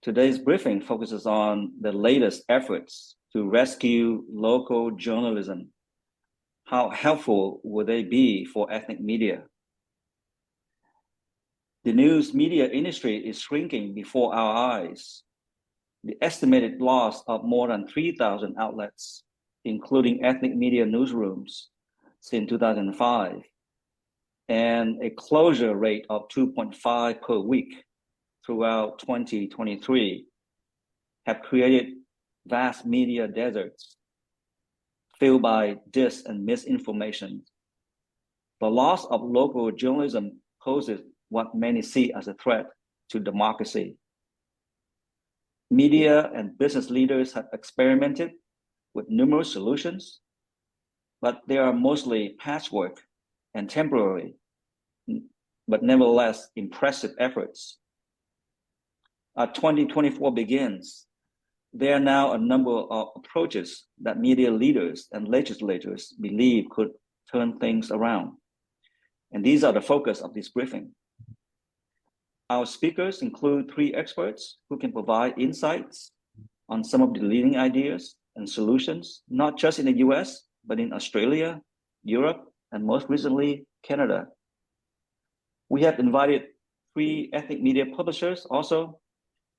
Today's briefing focuses on the latest efforts to rescue local journalism. How helpful will they be for ethnic media? The news media industry is shrinking before our eyes. The estimated loss of more than 3,000 outlets, including ethnic media newsrooms, since 2005, and a closure rate of 2.5 per week throughout 2023 have created vast media deserts filled by dis and misinformation. The loss of local journalism poses what many see as a threat to democracy. Media and business leaders have experimented with numerous solutions, but they are mostly patchwork and temporary, but nevertheless impressive efforts. 2024 begins. There are now a number of approaches that media leaders and legislators believe could turn things around. And these are the focus of this briefing. Our speakers include 3 experts who can provide insights on some of the leading ideas and solutions, not just in the US, but in Australia, Europe, and most recently, Canada. We have invited 3 ethnic media publishers also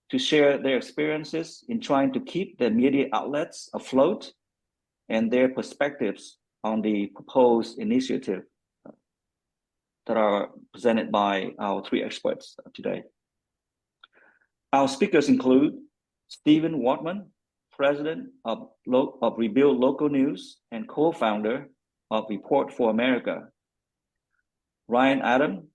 to share their experiences in trying to keep their media outlets afloat and their perspectives on the proposed initiative that are presented by our 3 experts today. Our speakers include Stephen Waldman, President of Rebuild Local News and co-founder of Report for America. Ryan Adam,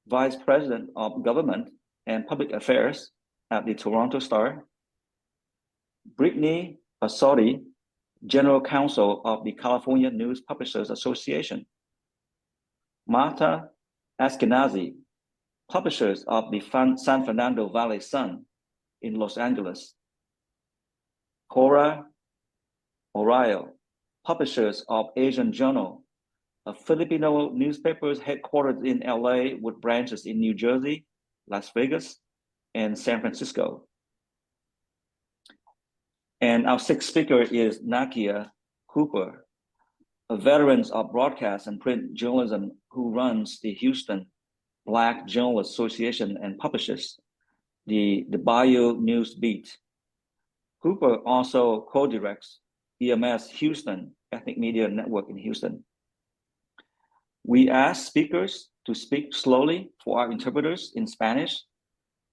Vice President of Government and Public Affairs at the Toronto Star. Brittany Bassotti, General Counsel of the California News Publishers Association. Marta Ashkenazi, publishers of the San Fernando Valley Sun in Los Angeles. Cora Oriol, publishers of Asian Journal, a Filipino newspaper headquartered in LA with branches in New Jersey, Las Vegas, and San Francisco. And our 6th speaker is Nakia Cooper, a veteran of broadcast and print journalism who runs the Houston Black Journalists Association and publishes the Bayou News Beat. Cooper also co-directs EMS Houston, Ethnic Media Network in Houston. We ask speakers to speak slowly for our interpreters in Spanish,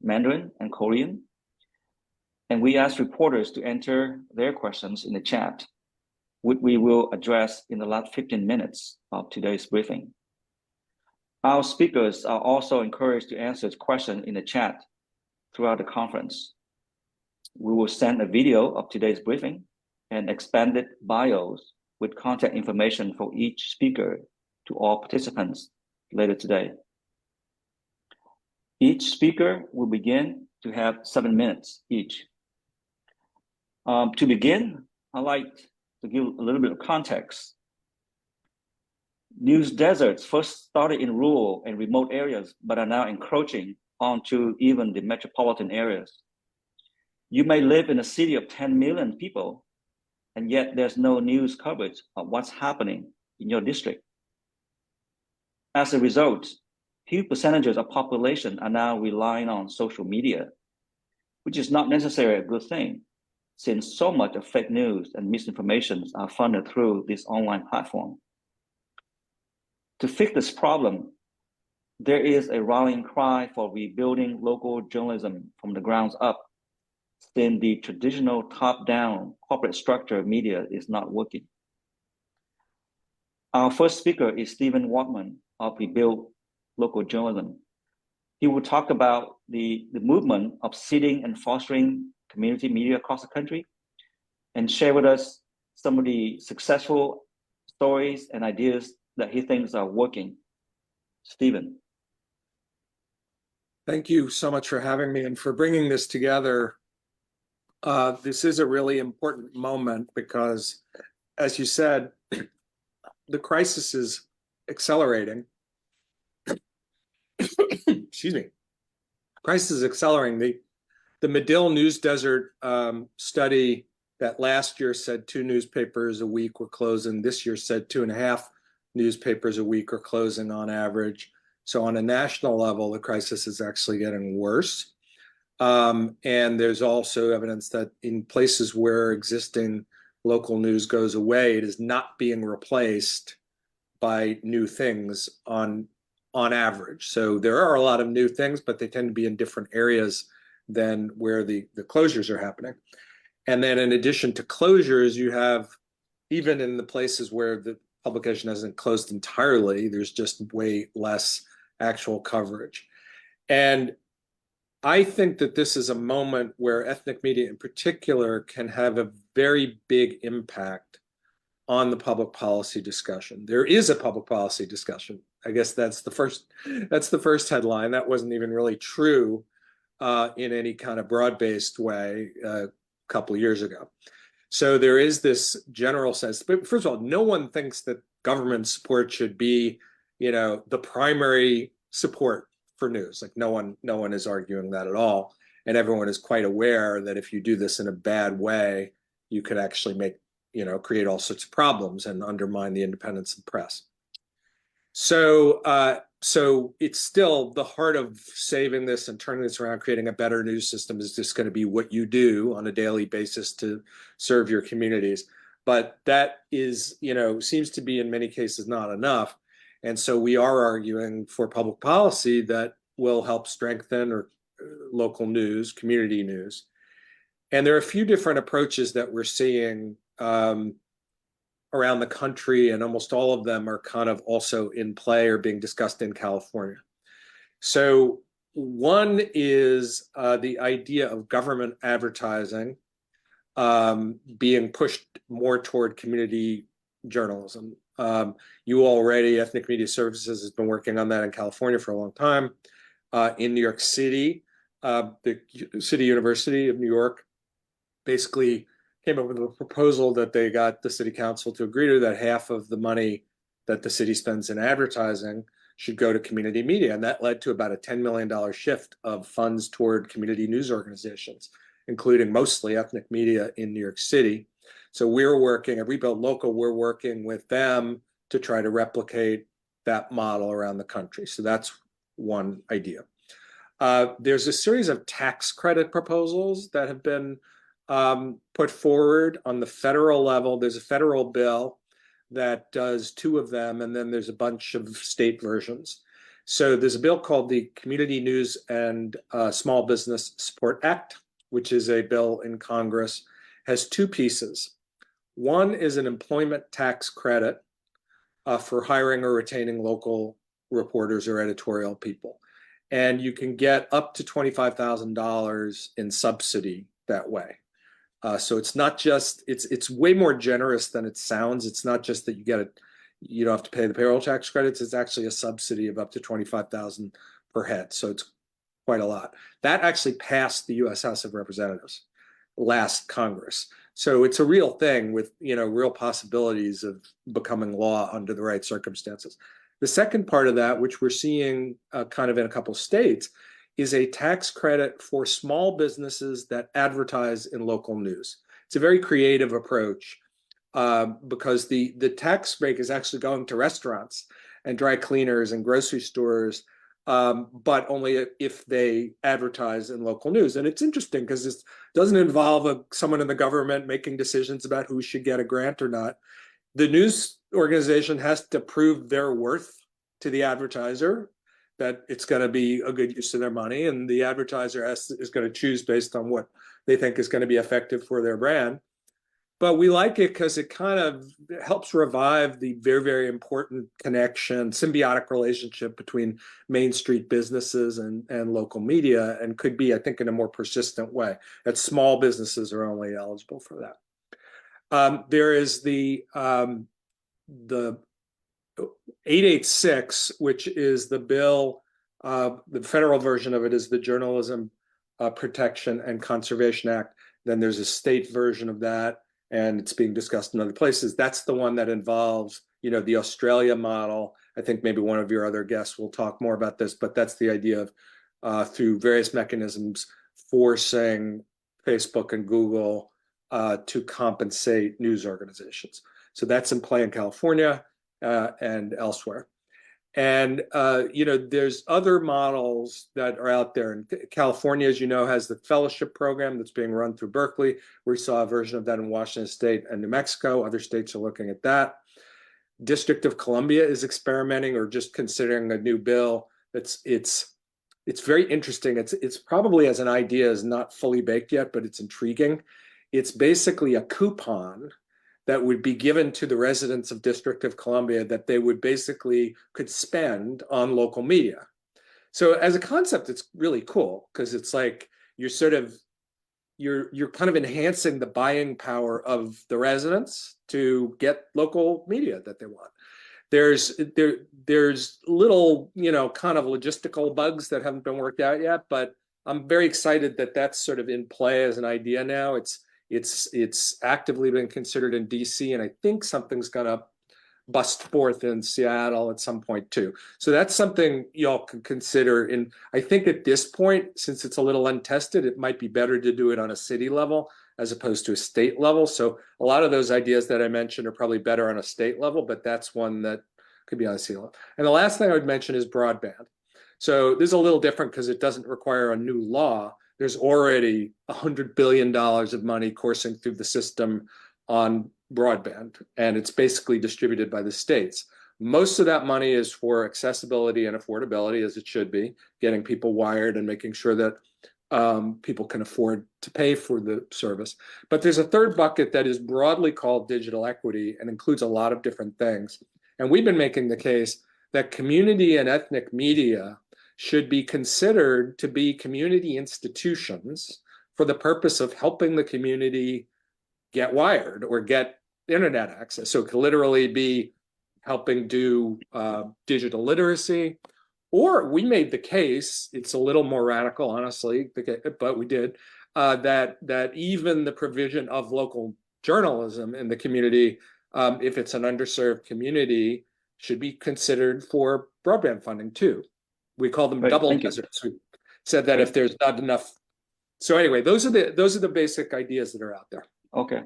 Mandarin, and Korean. And we ask reporters to enter their questions in the chat, which we will address in the last 15 minutes of today's briefing. Our speakers are also encouraged to answer questions in the chat throughout the conference. We will send a video of today's briefing and expanded bios with contact information for each speaker to all participants later today. Each speaker will begin to have 7 minutes each. To begin, I'd like to give a little bit of context. News deserts first started in rural and remote areas, but are now encroaching onto even the metropolitan areas. You may live in a city of 10 million people, and yet there's no news coverage of what's happening in your district. As a result, huge percentages of population are now relying on social media, which is not necessarily a good thing, since so much of fake news and misinformation are funded through this online platform. To fix this problem, there is a rallying cry for rebuilding local journalism from the ground up, since the traditional top-down corporate structure of media is not working. Our first speaker is Stephen Waldman of Rebuild Local Journalism. He will talk about the movement of seeding and fostering community media across the country and share with us some of the successful stories and ideas that he thinks are working. Stephen. Thank you so much for having me and for bringing this together. This is a really important moment because, as you said, the crisis is accelerating. Excuse me. Crisis is accelerating. the Medill News Desert study that last year said 2 newspapers a week were closing. This year said 2.5 newspapers a week are closing on average. So on a national level, the crisis is actually getting worse. And there's also evidence that in places where existing local news goes away, it is not being replaced by new things on average. So there are a lot of new things, but they tend to be in different areas than where the closures are happening. And then in addition to closures, you have, even in the places where the publication hasn't closed entirely, there's just way less actual coverage. And I think that this is a moment where ethnic media in particular can have a very big impact on the public policy discussion. There is a public policy discussion. I guess that's the first headline. That wasn't even really true in any kind of broad-based way a couple of years ago. So there is this general sense, but first of all, no one thinks that government support should be, the primary support for news. Like no one is arguing that at all. And everyone is quite aware that if you do this in a bad way, you could actually create all sorts of problems and undermine the independence of the press. So it's still the heart of saving this and turning this around, creating a better news system is just going to be what you do on a daily basis to serve your communities. But that is, seems to be in many cases not enough. And so we are arguing for public policy that will help strengthen local news, community news. And there are a few different approaches that we're seeing around the country, and almost all of them are kind of also in play or being discussed in California. So one is the idea of government advertising being pushed more toward community journalism. Ethnic Media Services has been working on that in California for a long time. In New York City, the City University of New York basically came up with a proposal that they got the city council to agree to, that half of the money that the city spends in advertising should go to community media. And that led to about a $10 million shift of funds toward community news organizations, including mostly ethnic media in New York City. So we're working at Rebuild Local, we're working with them to try to replicate that model around the country. So that's one idea. There's a series of tax credit proposals that have been put forward on the federal level. There's a federal bill that does 2 of them, and then there's a bunch of state versions. So there's a bill called the Community News and Small Business Support Act, which is a bill in Congress, has 2 pieces. One is an employment tax credit for hiring or retaining local reporters or editorial people. And you can get up to $25,000 in subsidy that way. So it's not just, it's way more generous than it sounds. It's not just that you don't have to pay the payroll tax credits. It's actually a subsidy of up to $25,000 per head. So it's quite a lot. That actually passed the US House of Representatives last Congress. So it's a real thing with, real possibilities of becoming law under the right circumstances. The second part of that, which we're seeing kind of in a couple of states, is a tax credit for small businesses that advertise in local news. It's a very creative approach because the tax break is actually going to restaurants and dry cleaners and grocery stores, but only if they advertise in local news. And it's interesting because this doesn't involve someone in the government making decisions about who should get a grant or not. The news organization has to prove their worth to the advertiser, that it's going to be a good use of their money, and the advertiser is going to choose based on what they think is going to be effective for their brand. But we like it because it kind of helps revive the very, very important connection, symbiotic relationship between Main Street businesses and local media, and could be, I think, in a more persistent way, that small businesses are only eligible for that. There is the 886, which is the bill, the federal version of it is the Journalism Protection and Conservation Act. Then there's a state version of that, and it's being discussed in other places. That's the one that involves, the Australia model. I think maybe one of your other guests will talk more about this, but that's the idea of through various mechanisms, forcing Facebook and Google to compensate news organizations. So that's in play in California and elsewhere. And, there's other models that are out there. And California, as you know, has the fellowship program that's being run through Berkeley. We saw a version of that in Washington State and New Mexico. Other states are looking at that. District of Columbia is experimenting or just considering a new bill. It's very interesting. It's probably, as an idea, is not fully baked yet, but it's intriguing. It's basically a coupon that would be given to the residents of District of Columbia that they would basically could spend on local media. So as a concept, it's really cool because it's like you're kind of enhancing the buying power of the residents to get local media that they want. There's little, kind of logistical bugs that haven't been worked out yet, but I'm very excited that that's sort of in play as an idea now. It's actively been considered in DC, and I think something's gonna bust forth in Seattle at some point too. So that's something y'all can consider. And I think at this point, since it's a little untested, it might be better to do it on a city level as opposed to a state level. So a lot of those ideas that I mentioned are probably better on a state level, but that's one that could be on a city level. And the last thing I would mention is broadband. So this is a little different because it doesn't require a new law. There's already $100 billion of money coursing through the system on broadband, and it's basically distributed by the states. Most of that money is for accessibility and affordability, as it should be, getting people wired and making sure that people can afford to pay for the service. But there's a third bucket that is broadly called digital equity and includes a lot of different things. And we've been making the case that community and ethnic media should be considered to be community institutions for the purpose of helping the community get wired or get internet access. So it could literally be helping do digital literacy. Or we made the case, it's a little more radical, honestly, but we did, that even the provision of local journalism in the community, if it's an underserved community, should be considered for broadband funding too. We call them double deserts. We said that if there's not enough. So anyway, those are the basic ideas that are out there. Okay.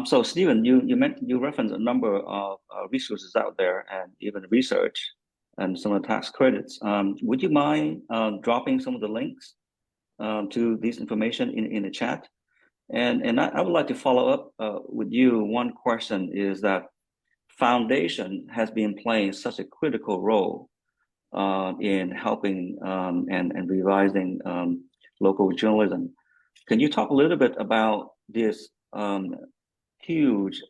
So Stephen, you referenced a number of resources out there and even research and some of the tax credits. Would you mind dropping some of the links to this information in the chat? And I would like to follow up with you. One question is that foundation has been playing such a critical role in helping and revising local journalism. Can you talk a little bit about this huge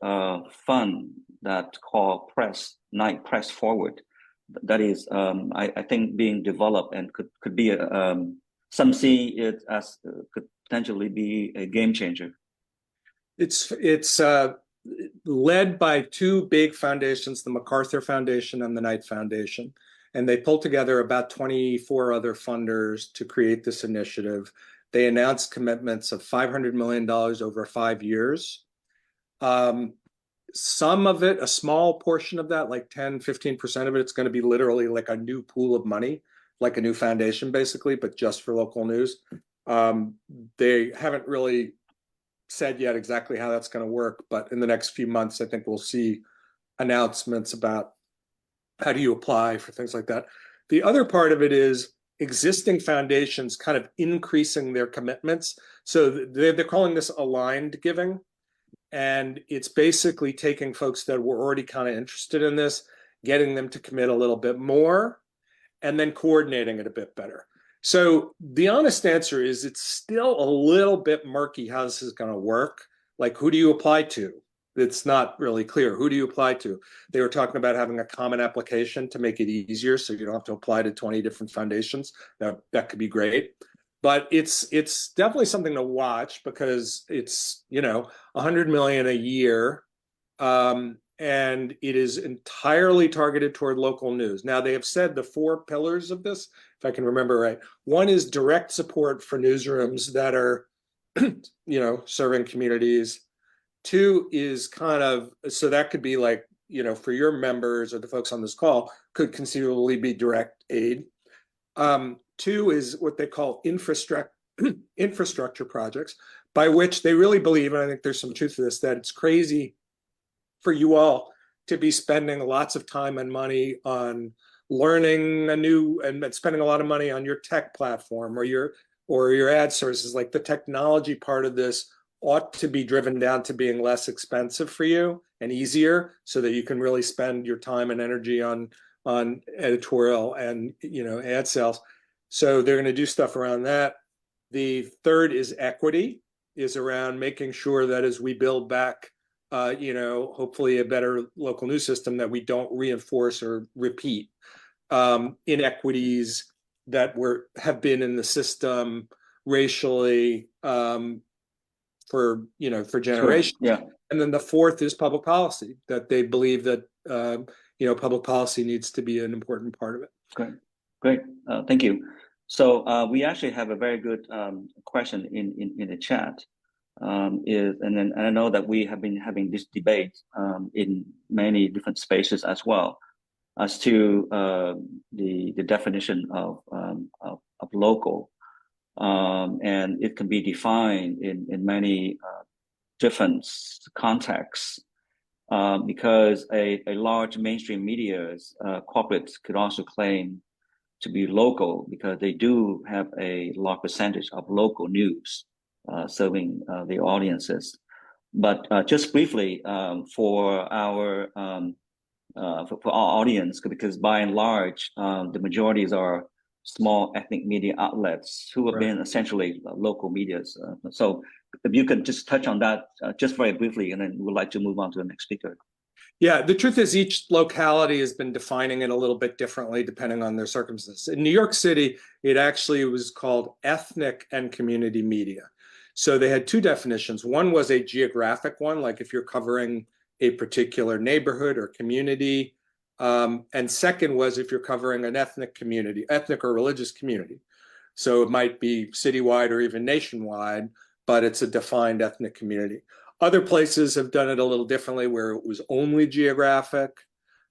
fund that called Press Forward, that is, I think, being developed and could be some see it as could potentially be a game changer? It's led by two big foundations, the MacArthur Foundation and the Knight Foundation. And they pulled together about 24 other funders to create this initiative. They announced commitments of $500 million over 5 years. Some of it, a small portion of that, like 10, 15% of it, it's going to be literally like a new pool of money, like a new foundation, basically, but just for local news. They haven't really said yet exactly how that's going to work, but in the next few months, I think we'll see announcements about how do you apply for things like that. The other part of it is existing foundations kind of increasing their commitments. So they're calling this aligned giving. And it's basically taking folks that were already kind of interested in this, getting them to commit a little bit more, and then coordinating it a bit better. So the honest answer is it's still a little bit murky how this is going to work. Like, who do you apply to? It's not really clear. Who do you apply to? They were talking about having a common application to make it easier so you don't have to apply to 20 different foundations. That could be great. But it's definitely something to watch because it's, $100 million a year. And it is entirely targeted toward local news. Now, they have said the 4 pillars of this, if I can remember right. One is direct support for newsrooms that are, serving communities. 2 is kind of, so that could be like, for your members or the folks on this call, could conceivably be direct aid. 2 is what they call infrastructure projects by which they really believe, and I think there's some truth to this, that it's crazy for you all to be spending lots of time and money on learning a new and spending a lot of money on your tech platform or your ad services. Like the technology part of this ought to be driven down to being less expensive for you and easier so that you can really spend your time and energy on editorial and ad sales. So they're going to do stuff around that. The third is equity, is around making sure that as we build back hopefully a better local news system, that we don't reinforce or repeat inequities that have been in the system racially for generations. Sure. Yeah. And then the fourth is public policy, that they believe that public policy needs to be an important part of it. Great. Thank you. So we actually have a very good question in the chat. And I know that we have been having this debate in many different spaces as well as to the definition of local, and it can be defined in many different contexts, because a large mainstream media's corporates could also claim to be local because they do have a large percentage of local news serving the audiences. But just briefly, for our audience, because by and large, the majorities are small ethnic media outlets who have been essentially local medias. So if you could just touch on that just very briefly, and then we'd like to move on to the next speaker. Yeah, the truth is each locality has been defining it a little bit differently depending on their circumstances. In New York City, it actually was called ethnic and community media. So they had two definitions. One was a geographic one, like if you're covering a particular neighborhood or community. And second was if you're covering an ethnic community, ethnic or religious community. So it might be citywide or even nationwide, but it's a defined ethnic community. Other places have done it a little differently where it was only geographic.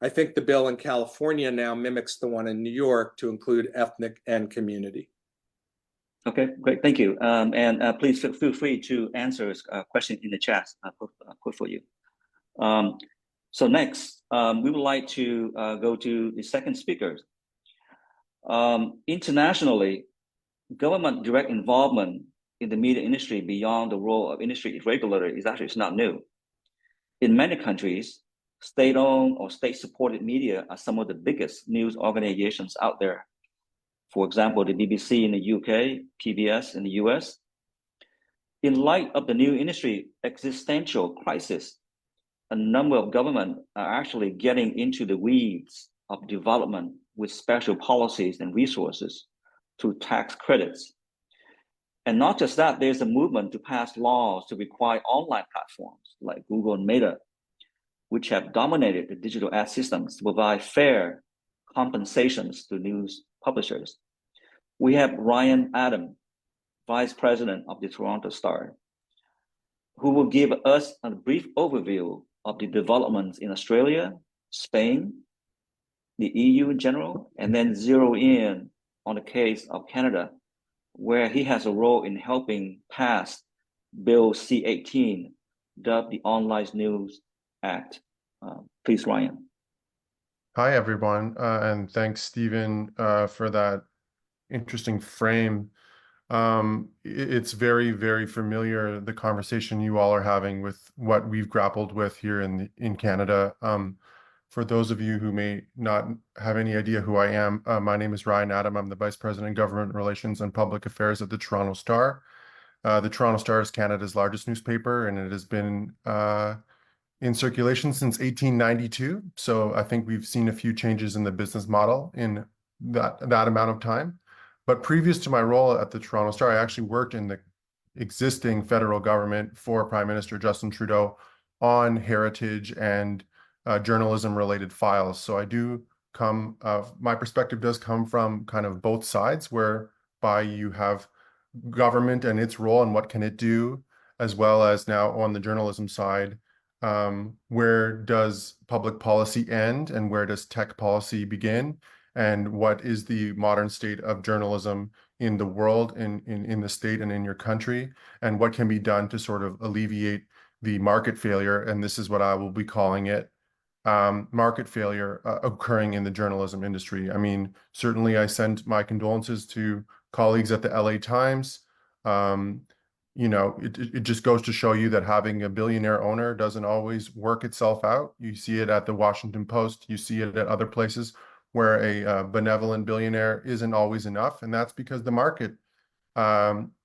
I think the bill in California now mimics the one in New York to include ethnic and community. Okay, great, thank you. And please feel free to answer a question in the chat. Put for you. So next, we would like to go to the second speaker. Internationally, government direct involvement in the media industry beyond the role of industry regulator is not new. In many countries, state-owned or state-supported media are some of the biggest news organizations out there. For example, the BBC in the UK, PBS in the US. In light of the new industry existential crisis, a number of governments are actually getting into the weeds of development with special policies and resources through tax credits. And not just that, there's a movement to pass laws to require online platforms like Google and Meta, which have dominated the digital ad systems, to provide fair compensations to news publishers. We have Ryan Adam, Vice President of the Toronto Star, who will give us a brief overview of the developments in Australia, Spain, the EU in general, and then zero in on the case of Canada, where he has a role in helping pass Bill C-18, dubbed the Online News Act. Please, Ryan. Hi, everyone, and thanks, Stephen, for that interesting frame. It's very, very familiar, the conversation you all are having with what we've grappled with here in Canada. For those of you who may not have any idea who I am, my name is Ryan Adam. I'm the Vice President of Government Relations and Public Affairs at the Toronto Star. The Toronto Star is Canada's largest newspaper, and it has been in circulation since 1892. So I think we've seen a few changes in the business model in that amount of time. But previous to my role at the Toronto Star, I actually worked in the existing federal government for Prime Minister Justin Trudeau on heritage and journalism-related files. So I do come, my perspective does come from kind of both sides, whereby you have government and its role and what can it do, as well as now on the journalism side, where does public policy end and where does tech policy begin? And what is the modern state of journalism in the world, in the state and in your country, and what can be done to sort of alleviate the market failure. And this is what I will be calling it, market failure occurring in the journalism industry. I mean, certainly I send my condolences to colleagues at the LA Times. You know, it just goes to show you that having a billionaire owner doesn't always work itself out. You see it at the Washington Post, you see it at other places where a benevolent billionaire isn't always enough. And that's because the market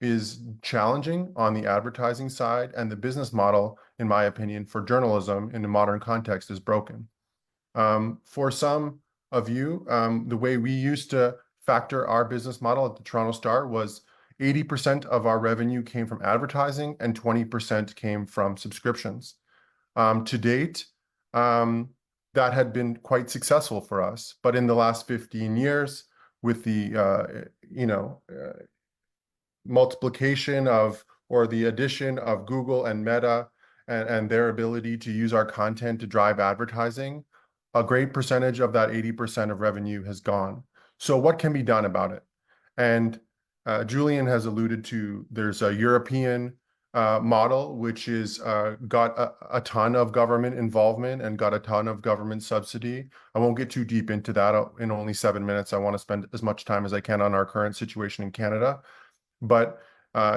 is challenging on the advertising side, and the business model, in my opinion, for journalism in the modern context is broken. For some of you, the way we used to factor our business model at the Toronto Star was 80% of our revenue came from advertising and 20% came from subscriptions. To date, that had been quite successful for us. But in the last 15 years, with the multiplication of, or the addition of Google and Meta and their ability to use our content to drive advertising, a great percentage of that 80% of revenue has gone. So what can be done about it? And Julian has alluded to, there's a European model, which is got a ton of government involvement and got a ton of government subsidy. I won't get too deep into that in only 7 minutes. I want to spend as much time as I can on our current situation in Canada. But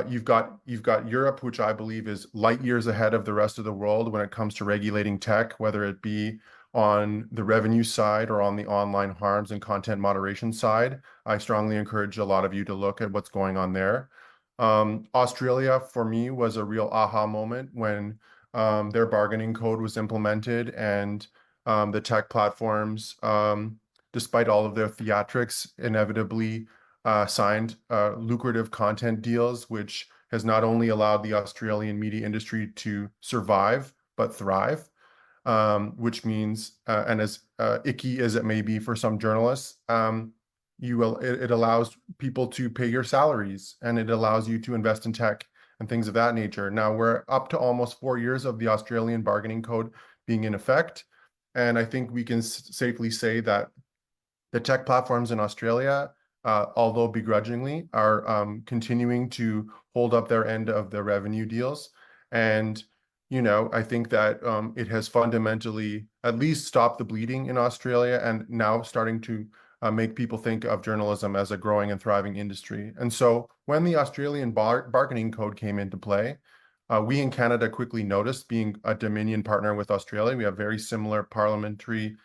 you've got Europe, which I believe is light years ahead of the rest of the world when it comes to regulating tech, whether it be on the revenue side or on the online harms and content moderation side. I strongly encourage a lot of you to look at what's going on there. Australia, for me, was a real aha moment when their bargaining code was implemented, and the tech platforms, despite all of their theatrics, inevitably signed lucrative content deals, which has not only allowed the Australian media industry to survive, but thrive. Which means, and as icky as it may be for some journalists, it allows people to pay your salaries, and it allows you to invest in tech and things of that nature. Now we're up to almost 4 years of the Australian bargaining code being in effect. And I think we can safely say that the tech platforms in Australia, although begrudgingly, are continuing to hold up their end of the revenue deals. And I think that it has fundamentally at least stopped the bleeding in Australia, and now starting to make people think of journalism as a growing and thriving industry. And so when the Australian bargaining code came into play, we in Canada quickly noticed, being a Dominion partner with Australia, we have very similar parliamentary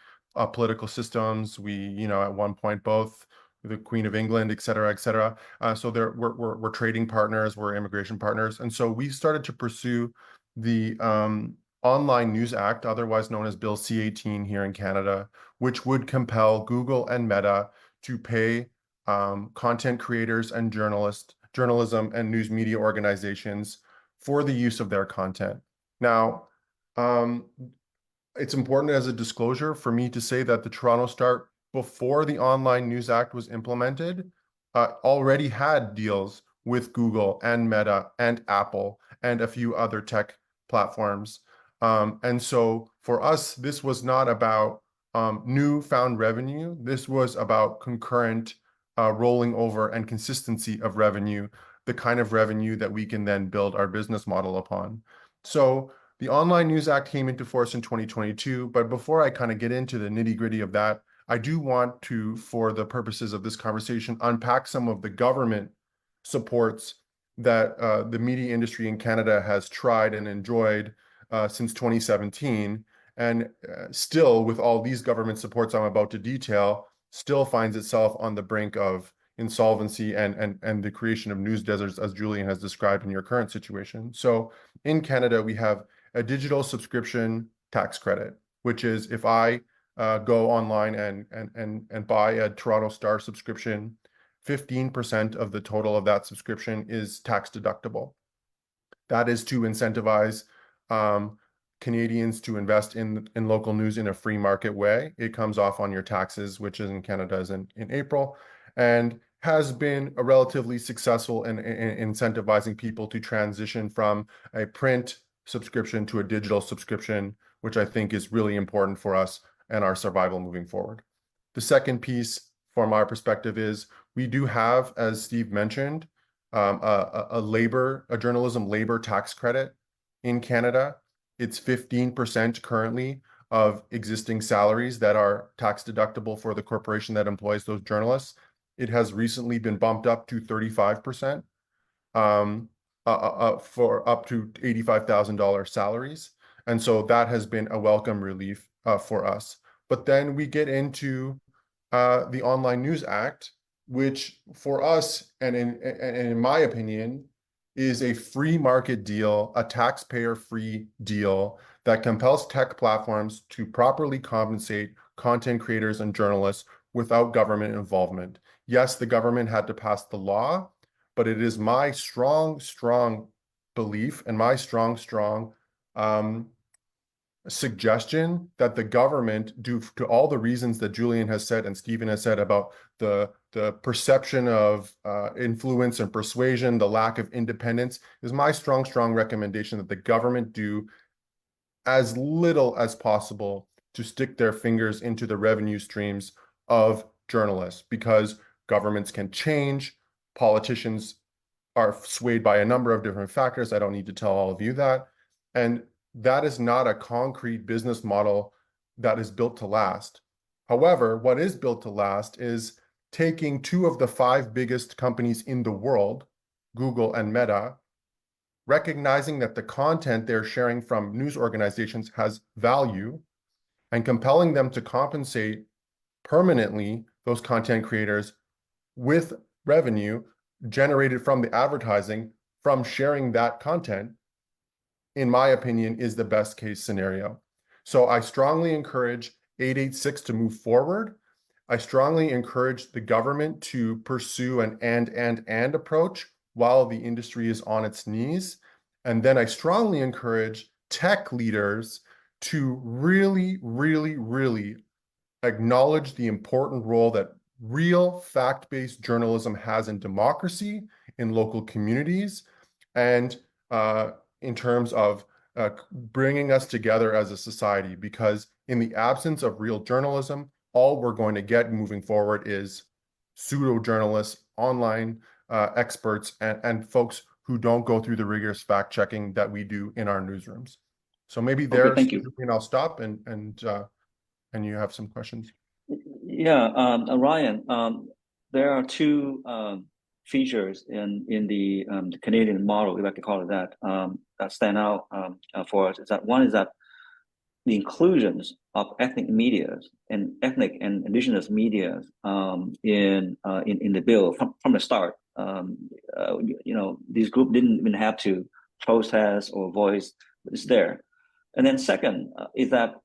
political systems. We, at one point, both the Queen of England, et cetera, et cetera. So we're trading partners, we're immigration partners. And so we started to pursue the Online News Act, otherwise known as Bill C-18 here in Canada, which would compel Google and Meta to pay content creators and journalism and news media organizations for the use of their content. Now, it's important as a disclosure for me to say that the Toronto Star, before the Online News Act was implemented, already had deals with Google and Meta and Apple and a few other tech platforms. And so for us, this was not about newfound revenue. This was about concurrent rolling over and consistency of revenue, the kind of revenue that we can then build our business model upon. So the Online News Act came into force in 2022, but before I kind of get into the nitty-gritty of that, I do want to, for the purposes of this conversation, unpack some of the government supports that the media industry in Canada has tried and enjoyed since 2017, and still, with all these government supports I'm about to detail, still finds itself on the brink of insolvency and the creation of news deserts, as Julian has described in your current situation. So in Canada, we have a digital subscription tax credit, which is if I go online and buy a Toronto Star subscription, 15% of the total of that subscription is tax deductible. That is to incentivize Canadians to invest in local news in a free market way. It comes off on your taxes, which is in Canada is in April, and has been a relatively successful in incentivizing people to transition from a print subscription to a digital subscription, which I think is really important for us and our survival moving forward. The second piece from our perspective is we do have, as Steve mentioned, a journalism labor tax credit in Canada. It's 15% currently of existing salaries that are tax deductible for the corporation that employs those journalists. It has recently been bumped up to 35%, for up to $85,000 salaries. And so that has been a welcome relief for us. But then we get into the Online News Act, which for us, and in my opinion, is a free market deal, a taxpayer-free deal that compels tech platforms to properly compensate content creators and journalists without government involvement. Yes, the government had to pass the law, but it is my strong belief and my strong suggestion that the government, due to all the reasons that Julian has said and Stephen has said about the perception of influence and persuasion, the lack of independence, is my strong recommendation that the government do as little as possible to stick their fingers into the revenue streams of journalists, because governments can change, politicians are swayed by a number of different factors. I don't need to tell all of you that. And that is not a concrete business model that is built to last. However, what is built to last is taking two of the 5 biggest companies in the world, Google and Meta, recognizing that the content they're sharing from news organizations has value, and compelling them to compensate permanently those content creators with revenue generated from the advertising from sharing that content, in my opinion, is the best case scenario. So I strongly encourage 886 to move forward. I strongly encourage the government to pursue an and approach while the industry is on its knees. And then I strongly encourage tech leaders to really acknowledge the important role that real fact-based journalism has in democracy, in local communities, and in terms of bringing us together as a society. Because in the absence of real journalism, all we're going to get moving forward is pseudo-journalists, online experts, and folks who don't go through the rigorous fact-checking that we do in our newsrooms. So maybe there, thank you. I'll stop and you have some questions. Yeah, Ryan, there are 2 features in the Canadian model, if I could call it that, that stand out for us. Is that one is that the inclusions of ethnic media and ethnic and indigenous media in the bill from the start. These groups didn't even have to protest or voice, but it's there. And then second is that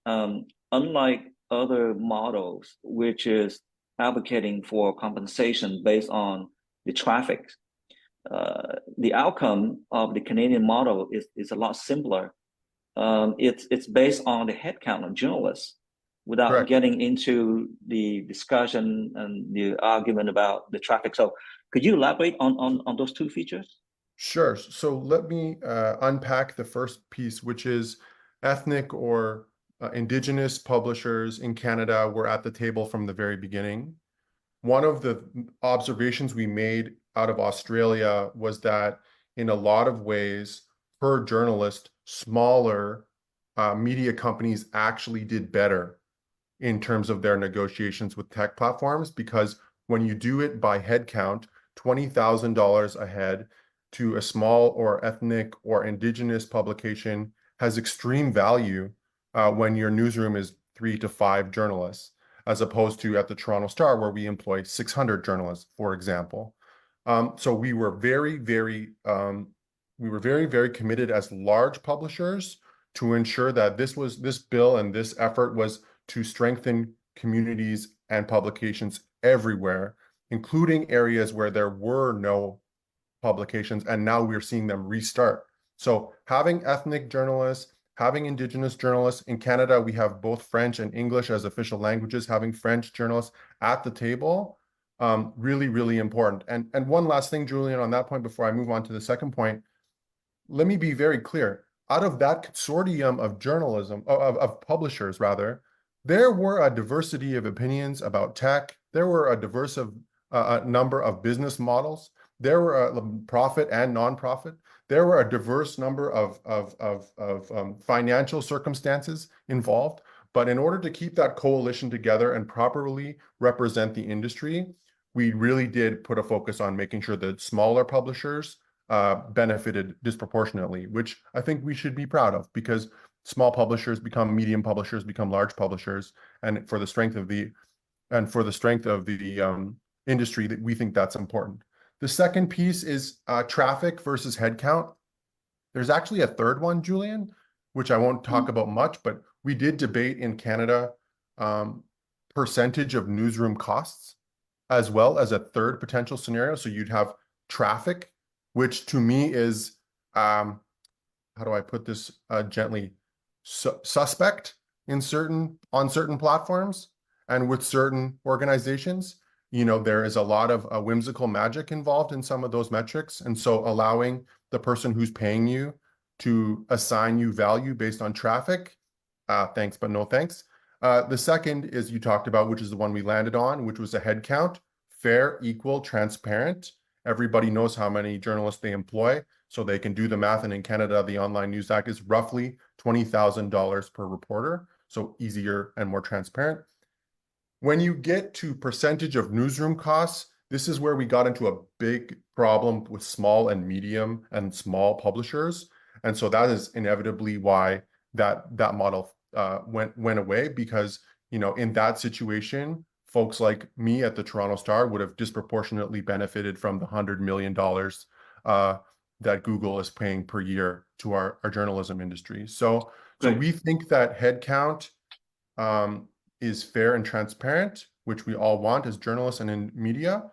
unlike other models, which is advocating for compensation based on the traffic, the outcome of the Canadian model is a lot simpler. It's based on the headcount of journalists, without Correct. getting into the discussion and the argument about the traffic. So could you elaborate on those 2 features? Sure. So let me unpack the first piece, which is ethnic or Indigenous publishers in Canada were at the table from the very beginning. One of the observations we made out of Australia was that in a lot of ways, per journalist, smaller media companies actually did better in terms of their negotiations with tech platforms, because when you do it by head count, $20,000 a head to a small or ethnic or Indigenous publication has extreme value when your newsroom is 3 to 5 journalists, as opposed to at the Toronto Star, where we employ 600 journalists, for example. So we were very committed as large publishers to ensure that this bill and this effort was to strengthen communities and publications everywhere, including areas where there were no publications, and now we're seeing them restart. So having ethnic journalists, having Indigenous journalists in Canada, we have both French and English as official languages, having French journalists at the table, really important. And one last thing, Julian, on that point, before I move on to the second point, let me be very clear. Out of that consortium of journalism, of publishers rather, there were a diversity of opinions about tech, There were a diverse of a number of business models. There were a profit and nonprofit. There were a diverse number of financial circumstances involved. But in order to keep that coalition together and properly represent the industry, we really did put a focus on making sure that smaller publishers benefited disproportionately, which I think we should be proud of, because small publishers become medium publishers, become large publishers, and for the strength of the industry, that we think that's important. The second piece is traffic versus headcount. There's actually a third one, Julian, which I won't talk about much, but we did debate in Canada percentage of newsroom costs, as well as a third potential scenario. So you'd have traffic, which to me is, how do I put this gently, suspect on certain platforms and with certain organizations. You know, there is a lot of whimsical magic involved in some of those metrics. And so allowing the person who's paying you to assign you value based on traffic, thanks, but no thanks. The second is you talked about, which is the one we landed on, which was a head count, fair, equal, transparent. Everybody knows how many journalists they employ, so they can do the math. And in Canada, the Online News Act is roughly $20,000 per reporter, so easier and more transparent. When you get to percentage of newsroom costs, this is where we got into a big problem with small and medium and small publishers. And so that is inevitably why that model went away, because, you know, in that situation, folks like me at the Toronto Star would have disproportionately benefited from the $100 million that Google is paying per year to our journalism industry. So we think that headcount is fair and transparent, which we all want as journalists and in media,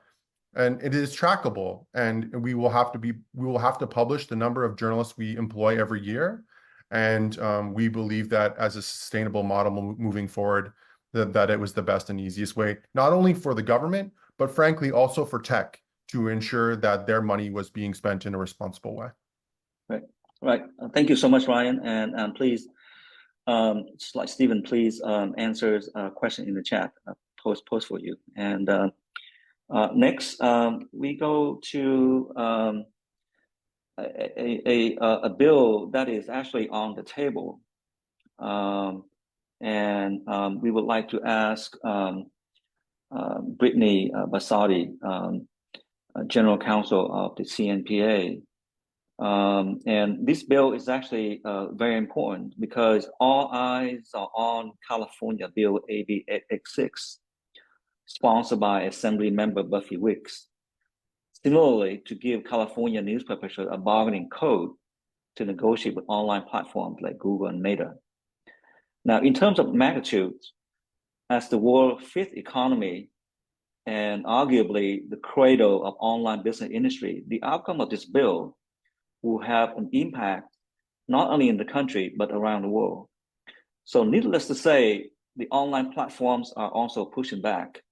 and it is trackable. And we will have to publish the number of journalists we employ every year. And we believe that as a sustainable model moving forward, that it was the best and easiest way, not only for the government, but frankly also for tech, to ensure that their money was being spent in a responsible way. Right. Thank you so much, Ryan. And please, just like Stephen, please answer a question in the chat, post for you. And next, we go to a bill that is actually on the table. And we would like to ask Brittany Bassotti, General Counsel of the CNPA. And this bill is actually very important, because all eyes are on California Bill AB 886, sponsored by Assembly Member Buffy Wicks. Similarly, to give California news publishers a bargaining code to negotiate with online platforms like Google and Meta. Now, in terms of magnitude, as the world's fifth economy and arguably the cradle of online business industry, the outcome of this bill will have an impact not only in the country, but around the world. So needless to say, the online platforms are also pushing back.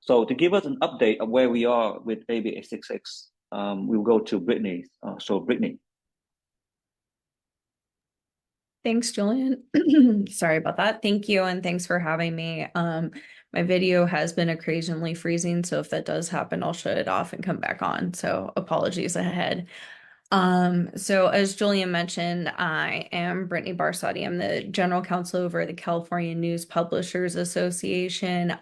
So to give us an update of where we are with AB 866, we'll go to Brittany. So Brittany. Thanks, Julian. Sorry about that. Thank you, and thanks for having me. My video has been occasionally freezing, so if that does happen, I'll shut it off and come back on. So apologies ahead. So as Julian mentioned, I am Brittany Bassotti. I'm the General Counsel over the California News Publishers Association.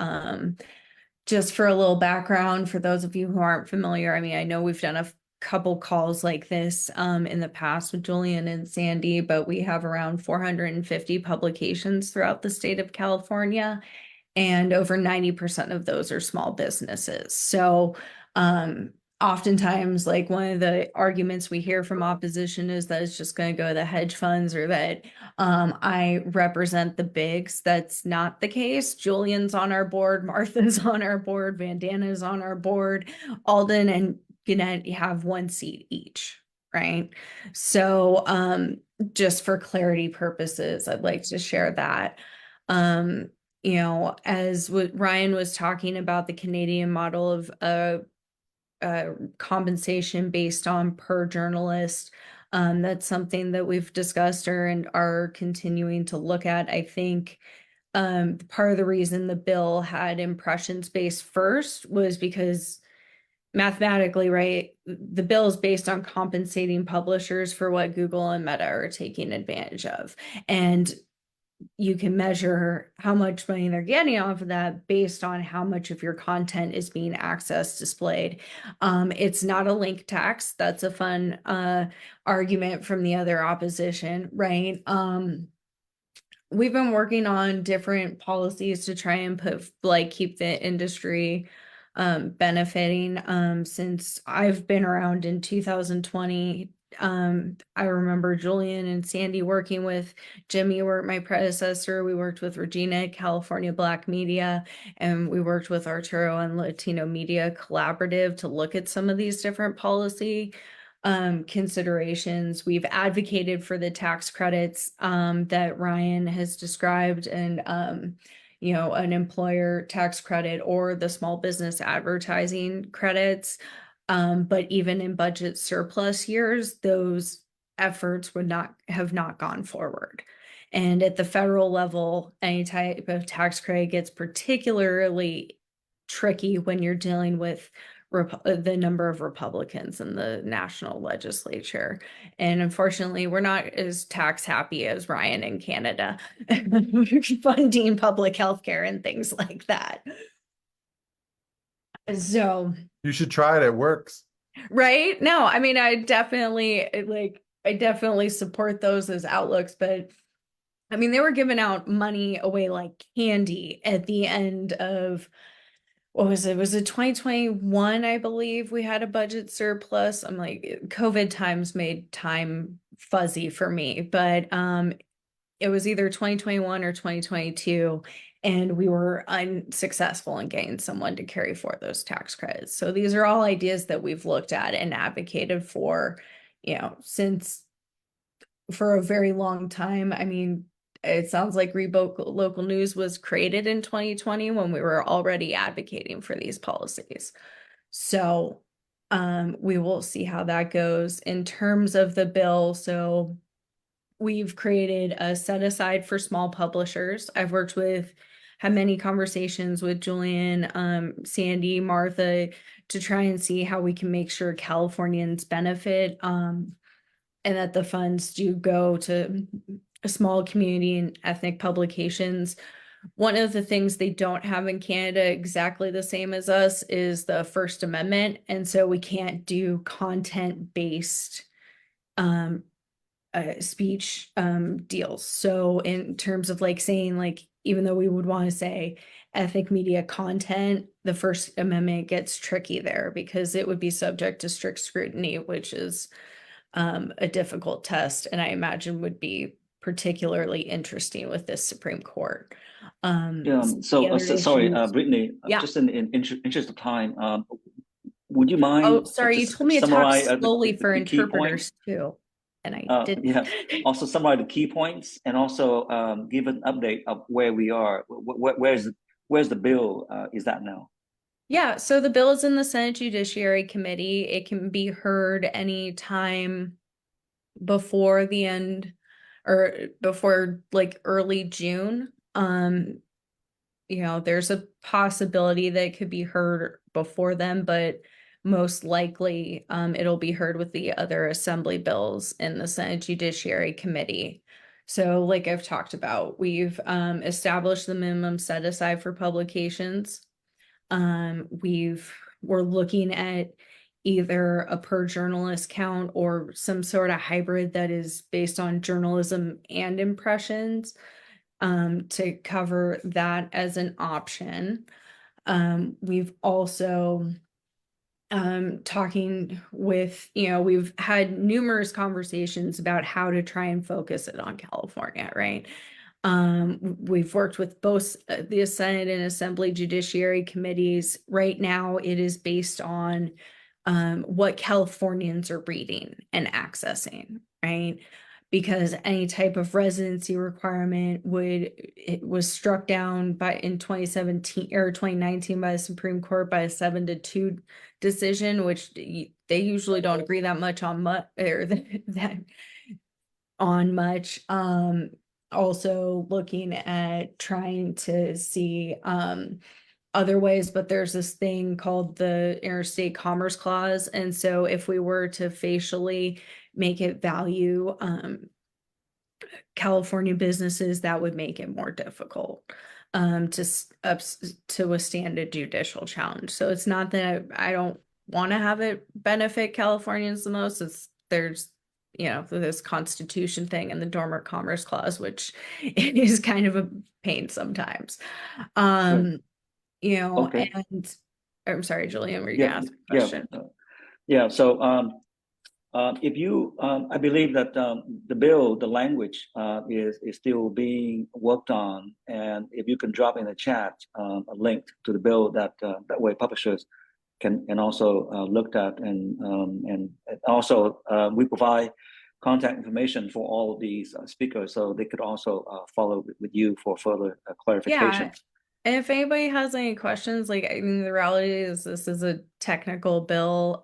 Just for a little background, for those of you who aren't familiar, I mean, I know we've done a couple calls like this in the past with Julian and Sandy, but we have around 450 publications throughout the state of California, and over 90% of those are small businesses. So oftentimes, like, one of the arguments we hear from opposition is that it's just going to go to the hedge funds, or that I represent the bigs. That's not the case. Julian's on our board, Martha's on our board, Vandana's on our board, Alden and Gannett have one seat each, right? So just for clarity purposes, I'd like to share that. You know, as what Ryan was talking about, the Canadian model of compensation based on per journalist, that's something that we've discussed and are continuing to look at. I think part of the reason the bill had impressions based first was because mathematically, right, the bill is based on compensating publishers for what Google and Meta are taking advantage of. And you can measure how much money they're getting off of that based on how much of your content is being accessed, displayed. It's not a link tax. That's a fun argument from the other opposition, right? We've been working on different policies to try and keep the industry benefiting since I've been around in 2020. I remember Julian and Sandy working with Jimmy, were my predecessor. We worked with Regina, California Black Media, and we worked with Arturo and Latino Media Collaborative to look at some of these different policy considerations. We've advocated for the tax credits that Ryan has described, and an employer tax credit or the small business advertising credits. But even in budget surplus years, those efforts would not have gone forward. And at the federal level, any type of tax credit gets particularly tricky when you're dealing with the number of Republicans in the national legislature. And unfortunately, we're not as tax happy as Ryan in Canada, funding public health care and things like that. So You should try it. It works. right? No, I mean, I definitely support those as outlooks, but I mean, they were giving out money away like candy at the end of, what was it? Was it 2021? I believe we had a budget surplus. I'm like, COVID times made time fuzzy for me, but it was either 2021 or 2022, and we were unsuccessful in getting someone to carry for those tax credits. So these are all ideas that we've looked at and advocated for, since for a very long time. I mean, it sounds like Local News was created in 2020 when we were already advocating for these policies. So we will see how that goes in terms of the bill. So we've created a set aside for small publishers. I've had many conversations with Julian, Sandy, Martha, to try and see how we can make sure Californians benefit, and that the funds do go to small community and ethnic publications. One of the things they don't have in Canada exactly the same as us is the First Amendment. And so we can't do content-based speech deals. So in terms of saying, even though we would want to say ethnic media content, the First Amendment gets tricky there because it would be subject to strict scrutiny, which is a difficult test, and I imagine would be particularly interesting with this Supreme Court. Sorry, Brittany, just in interest of time, would you mind? Oh, sorry, you told me to talk slowly for interpreters too, and I didn't. Yeah, also summarize the key points and also give an update of where we are. Where's the bill is that now? Yeah, so the bill is in the Senate Judiciary Committee. It can be heard anytime before the end or before early June. There's a possibility that it could be heard before then, but most likely it'll be heard with the other assembly bills in the Senate Judiciary Committee. So like I've talked about, we've established the minimum set aside for publications. We're looking at either a per journalist count or some sort of hybrid that is based on journalism and impressions, to cover that as an option. We've also talking with, we've had numerous conversations about how to try and focus it on California, right? We've worked with both the Senate and Assembly Judiciary Committees. Right now, it is based on what Californians are reading and accessing, right? Because any type of residency requirement was struck down in 2017 or 2019 by the Supreme Court by a 7-2 decision, which they usually don't agree that much on much. also looking at trying to see other ways, but there's this thing called the Interstate Commerce Clause. And so if we were to facially make it value California businesses, that would make it more difficult to withstand a judicial challenge. So it's not that I don't want to have it benefit Californians the most. It's there's this Constitution thing and the Dormant Commerce Clause, which is kind of a pain sometimes. Okay. And I'm sorry, Julian, were you gonna ask a question? Yeah. So if you, I believe that the bill, the language is still being worked on, and if you can drop in the chat a link to the bill, that way publishers can also look at, and also we provide contact information for all of these speakers, so they could also follow with you for further clarification. Yeah. And if anybody has any questions, like, I mean, the reality is this is a technical bill.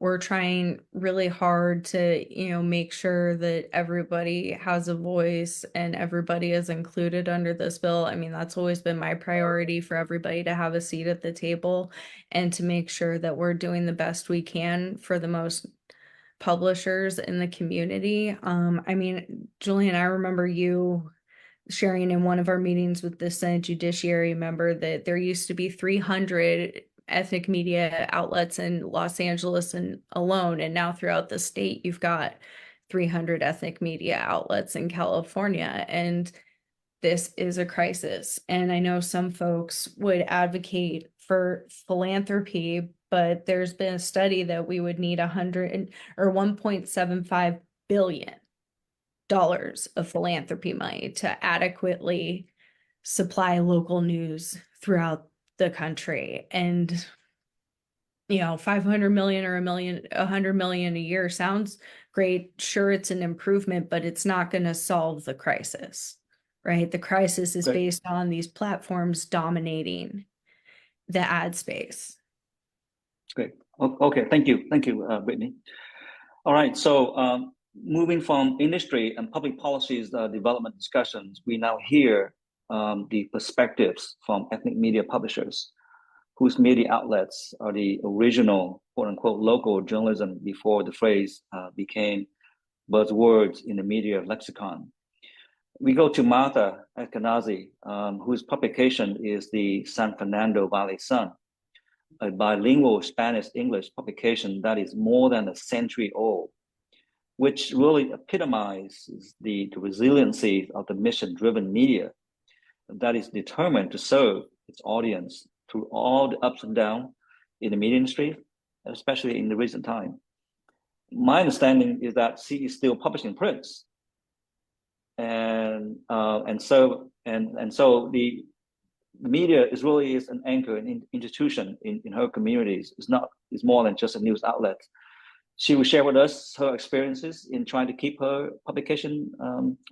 We're trying really hard to, make sure that everybody has a voice and everybody is included under this bill. I mean, that's always been my priority, for everybody to have a seat at the table and to make sure that we're doing the best we can for the most publishers in the community. I mean, Julian, I remember you sharing in one of our meetings with the Senate Judiciary member that there used to be 300 ethnic media outlets in Los Angeles and alone, and now throughout the state you've got 300 ethnic media outlets in California, and this is a crisis. And I know some folks would advocate for philanthropy, but there's been a study that we would need $1.75 billion of philanthropy money to adequately supply local news throughout the country. And 500 million or 100 million a year sounds great. Sure, it's an improvement, but it's not going to solve the crisis, right? The crisis is based on these platforms dominating the ad space. Great. Okay, thank you, Brittany. All right, so moving from industry and public policies development discussions, we now hear the perspectives from ethnic media publishers, whose media outlets are the original, quote unquote, local journalism before the phrase became buzzwords in the media lexicon. We go to Martha Ashkenazi, whose publication is the San Fernando Valley Sun, a bilingual Spanish-English publication that is more than a century old, which really epitomizes the resiliency of the mission-driven media that is determined to serve its audience through all the ups and downs in the media industry, especially in the recent time. My understanding is that she is still publishing prints, and so the media is really an anchor and institution in her communities. It's more than just a news outlet. She will share with us her experiences in trying to keep her publication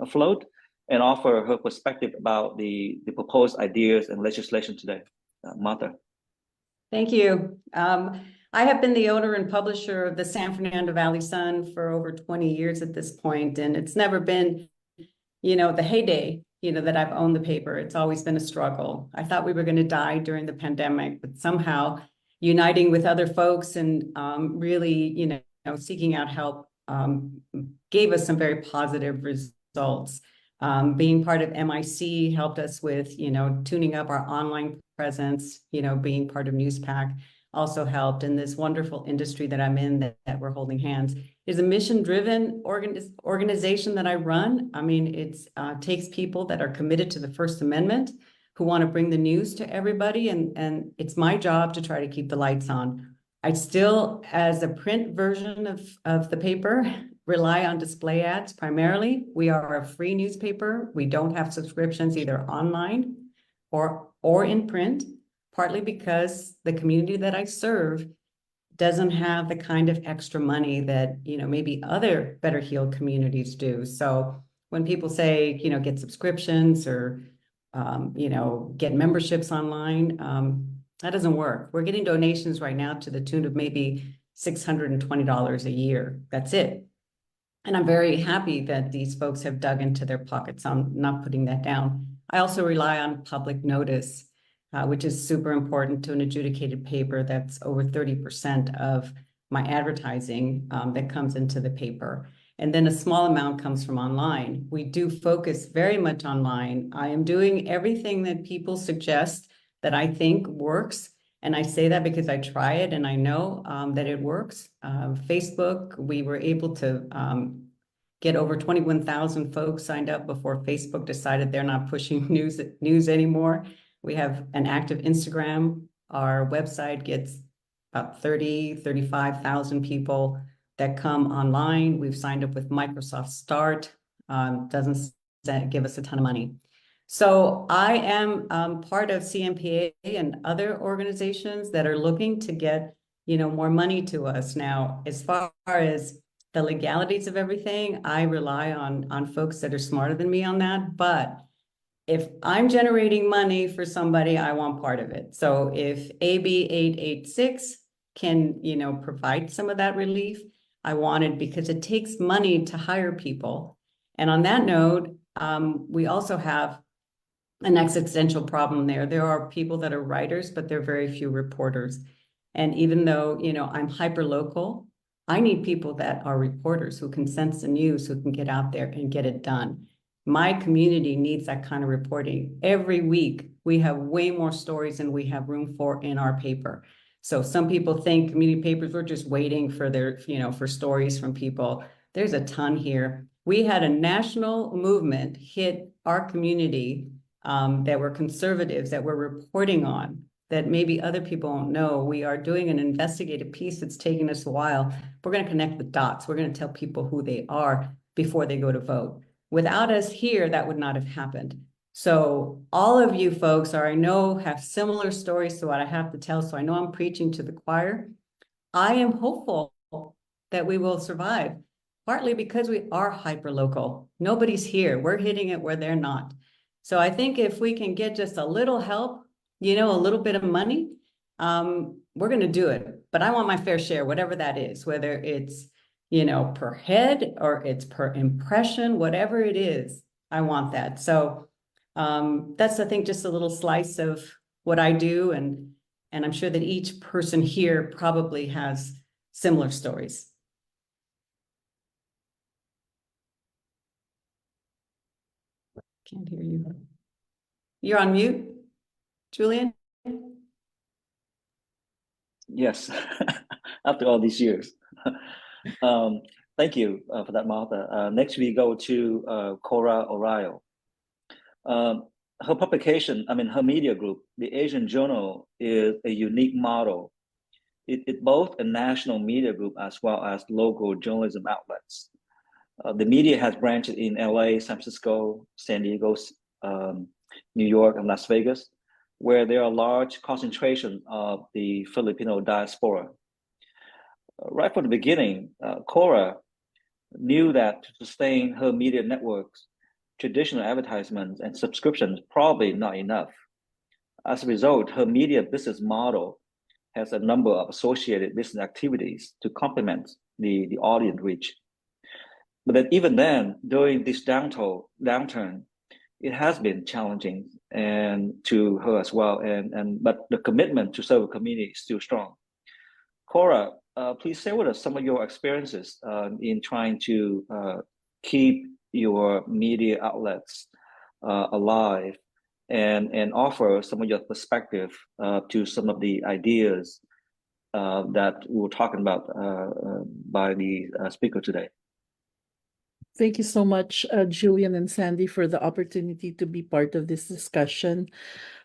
afloat and offer her perspective about the proposed ideas and legislation today. Martha. Thank you. I have been the owner and publisher of the San Fernando Valley Sun for over 20 years at this point, and it's never been, the heyday, that I've owned the paper. It's always been a struggle. I thought we were going to die during the pandemic, but somehow uniting with other folks and really, seeking out help gave us some very positive results. Being part of MIC helped us with, tuning up our online presence, being part of NewsPack also helped. And this wonderful industry that I'm in that we're holding hands is a mission-driven organization that I run. I mean, it takes people that are committed to the First Amendment, who want to bring the news to everybody. And it's my job to try to keep the lights on. I still, as a print version of the paper, rely on display ads primarily. We are a free newspaper. We don't have subscriptions either online or in print, partly because the community that I serve doesn't have the kind of extra money that, maybe other better heeled communities do. So when people say, get subscriptions or, get memberships online, that doesn't work. We're getting donations right now to the tune of maybe $620 a year. That's it. And I'm very happy that these folks have dug into their pockets. I'm not putting that down. I also rely on public notice, which is super important to an adjudicated paper. That's over 30% of my advertising that comes into the paper. And then a small amount comes from online. We do focus very much online. I am doing everything that people suggest that I think works. And I say that because I try it and I know that it works. Facebook, we were able to get over 21,000 folks signed up before Facebook decided they're not pushing news anymore. We have an active Instagram. Our website gets about 35,000 people that come online. We've signed up with Microsoft Start. Doesn't give us a ton of money. So I am part of CMPA and other organizations that are looking to get, more money to us. Now, as far as the legalities of everything, I rely on folks that are smarter than me on that. But if I'm generating money for somebody, I want part of it. So if AB 886 can, provide some of that relief, I want it, because it takes money to hire people. And on that note, we also have an existential problem there. There are people that are writers, but there are very few reporters. And even though, I'm hyper local, I need people that are reporters who can sense the news, who can get out there and get it done. My community needs that kind of reporting. Every week, we have way more stories than we have room for in our paper. So some people think community papers, we're just waiting for their, for stories from people. There's a ton here. We had a national movement hit our community that were conservatives that we're reporting on, that maybe other people don't know. We are doing an investigative piece that's taking us a while. We're going to connect the dots. We're going to tell people who they are before they go to vote. Without us here, that would not have happened. So all of you folks I know have similar stories to what I have to tell. So I know I'm preaching to the choir. I am hopeful that we will survive, partly because we are hyper local. Nobody's here. We're hitting it where they're not. So I think if we can get just a little help, a little bit of money, we're going to do it. But I want my fair share, whatever that is, whether it's, per head or it's per impression, whatever it is, I want that. So that's, I think, just a little slice of what I do. And I'm sure that each person here probably has similar stories. Can't hear you. You're on mute, Julian? Yes, after all these years. Thank you for that, Martha. Next, we go to Cora Oriol. Her publication, her media group, the Asian Journal, is a unique model. It's both a national media group as well as local journalism outlets. The media has branched in LA, San Francisco, San Diego, New York, and Las Vegas, where there are large concentrations of the Filipino diaspora. Right from the beginning, Cora knew that to sustain her media networks, traditional advertisements and subscriptions probably not enough. As a result, her media business model has a number of associated business activities to complement the audience reach. But then even then, during this downturn, it has been challenging and to her as well. But the commitment to serve the community is still strong. Cora, please share with us some of your experiences in trying to keep your media outlets alive and offer some of your perspective to some of the ideas that we were talking about by the speaker today. Thank you so much, Julian and Sandy, for the opportunity to be part of this discussion.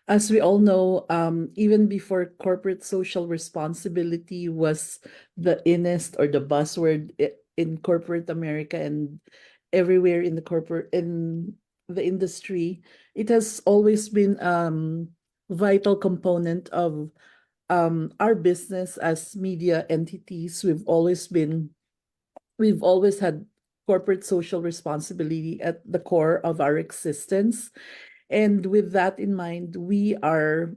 As we all know, even before corporate social responsibility was the innest or the buzzword in corporate America and everywhere in the industry, it has always been vital component of our business as media entities. We've always had corporate social responsibility at the core of our existence. And with that in mind, we are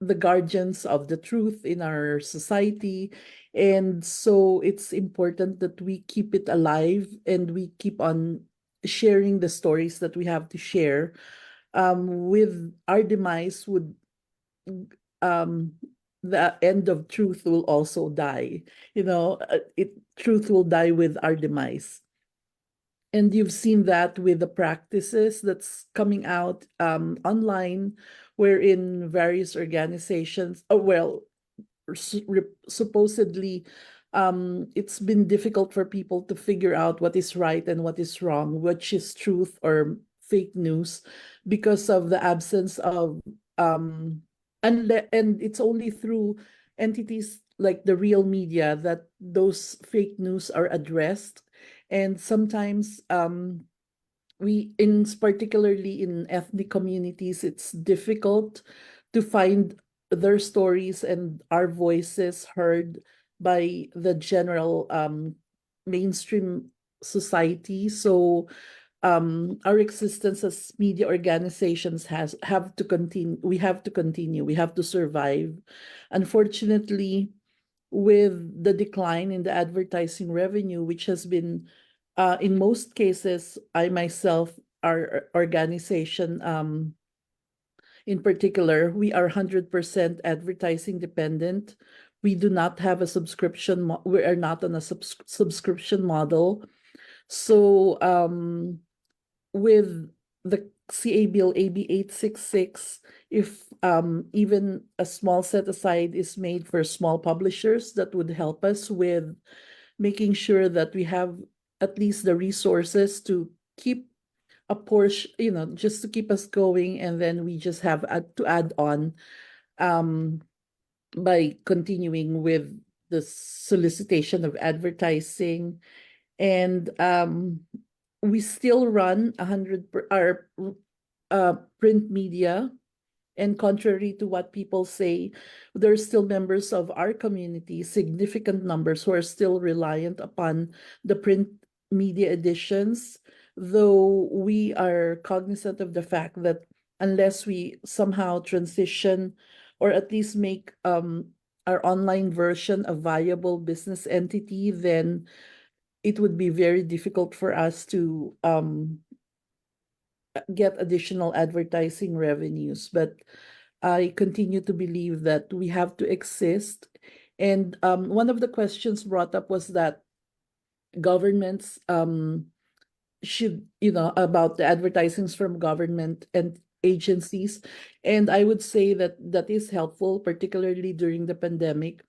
the guardians of the truth in our society. And so it's important that we keep it alive and we keep on sharing the stories that we have to share. With our demise would um the end of truth will also die. Truth will die with our demise. And you've seen that with the practices that's coming out online, wherein various organizations, supposedly, it's been difficult for people to figure out what is right and what is wrong, which is truth or fake news, because of the absence of and it's only through entities like the real media that those fake news are addressed. And sometimes particularly in ethnic communities, it's difficult to find their stories and our voices heard by the general mainstream society. So our existence as media organizations have to continue. We have to continue. We have to survive. Unfortunately, with the decline in the advertising revenue, which has been, in most cases, I myself, our organization, in particular, we are 100% advertising dependent. We do not have a subscription. We are not on a subscription model. So with the CA Bill AB 866, if even a small set aside is made for small publishers, that would help us with making sure that we have at least the resources to keep a portion, just to keep us going, and then we just have to add on by continuing with the solicitation of advertising. And we still run our print media. And contrary to what people say, there are still members of our community, significant numbers, who are still reliant upon the print media editions, though we are cognizant of the fact that unless we somehow transition or at least make our online version a viable business entity, then it would be very difficult for us to get additional advertising revenues. But I continue to believe that we have to exist. And one of the questions brought up was that governments should, about the advertisements from government and agencies. And I would say that that is helpful, particularly during the pandemic.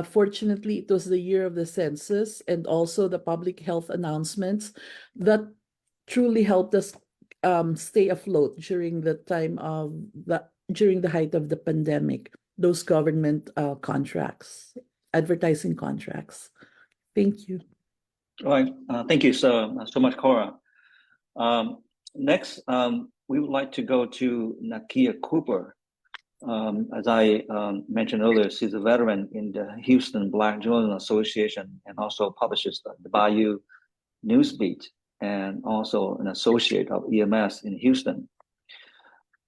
Fortunately, it was the year of the census and also the public health announcements that truly helped us stay afloat during the height of the pandemic. Those government advertising contracts. Thank you. All right. Thank you so much, Cora. Next, we would like to go to Nakia Cooper. As I mentioned earlier, she's a veteran in the Houston Black Journalism Association and also publishes the Bayou Newsbeat and also an associate of EMS in Houston.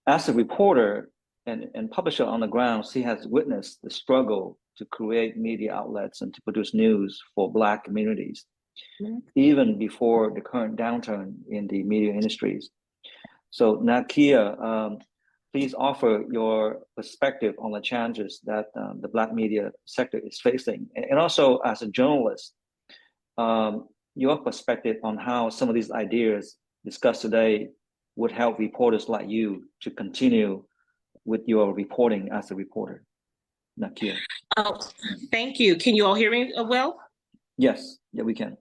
As a reporter and publisher on the ground, she has witnessed the struggle to create media outlets and to produce news for Black communities, even before the current downturn in the media industries. So Nakia, please offer your perspective on the challenges that the Black media sector is facing. And also as a journalist, your perspective on how some of these ideas discussed today would help reporters like you to continue with your reporting as a reporter. Nakia. Oh, thank you. Can you all hear me well? Yes, yeah, we can.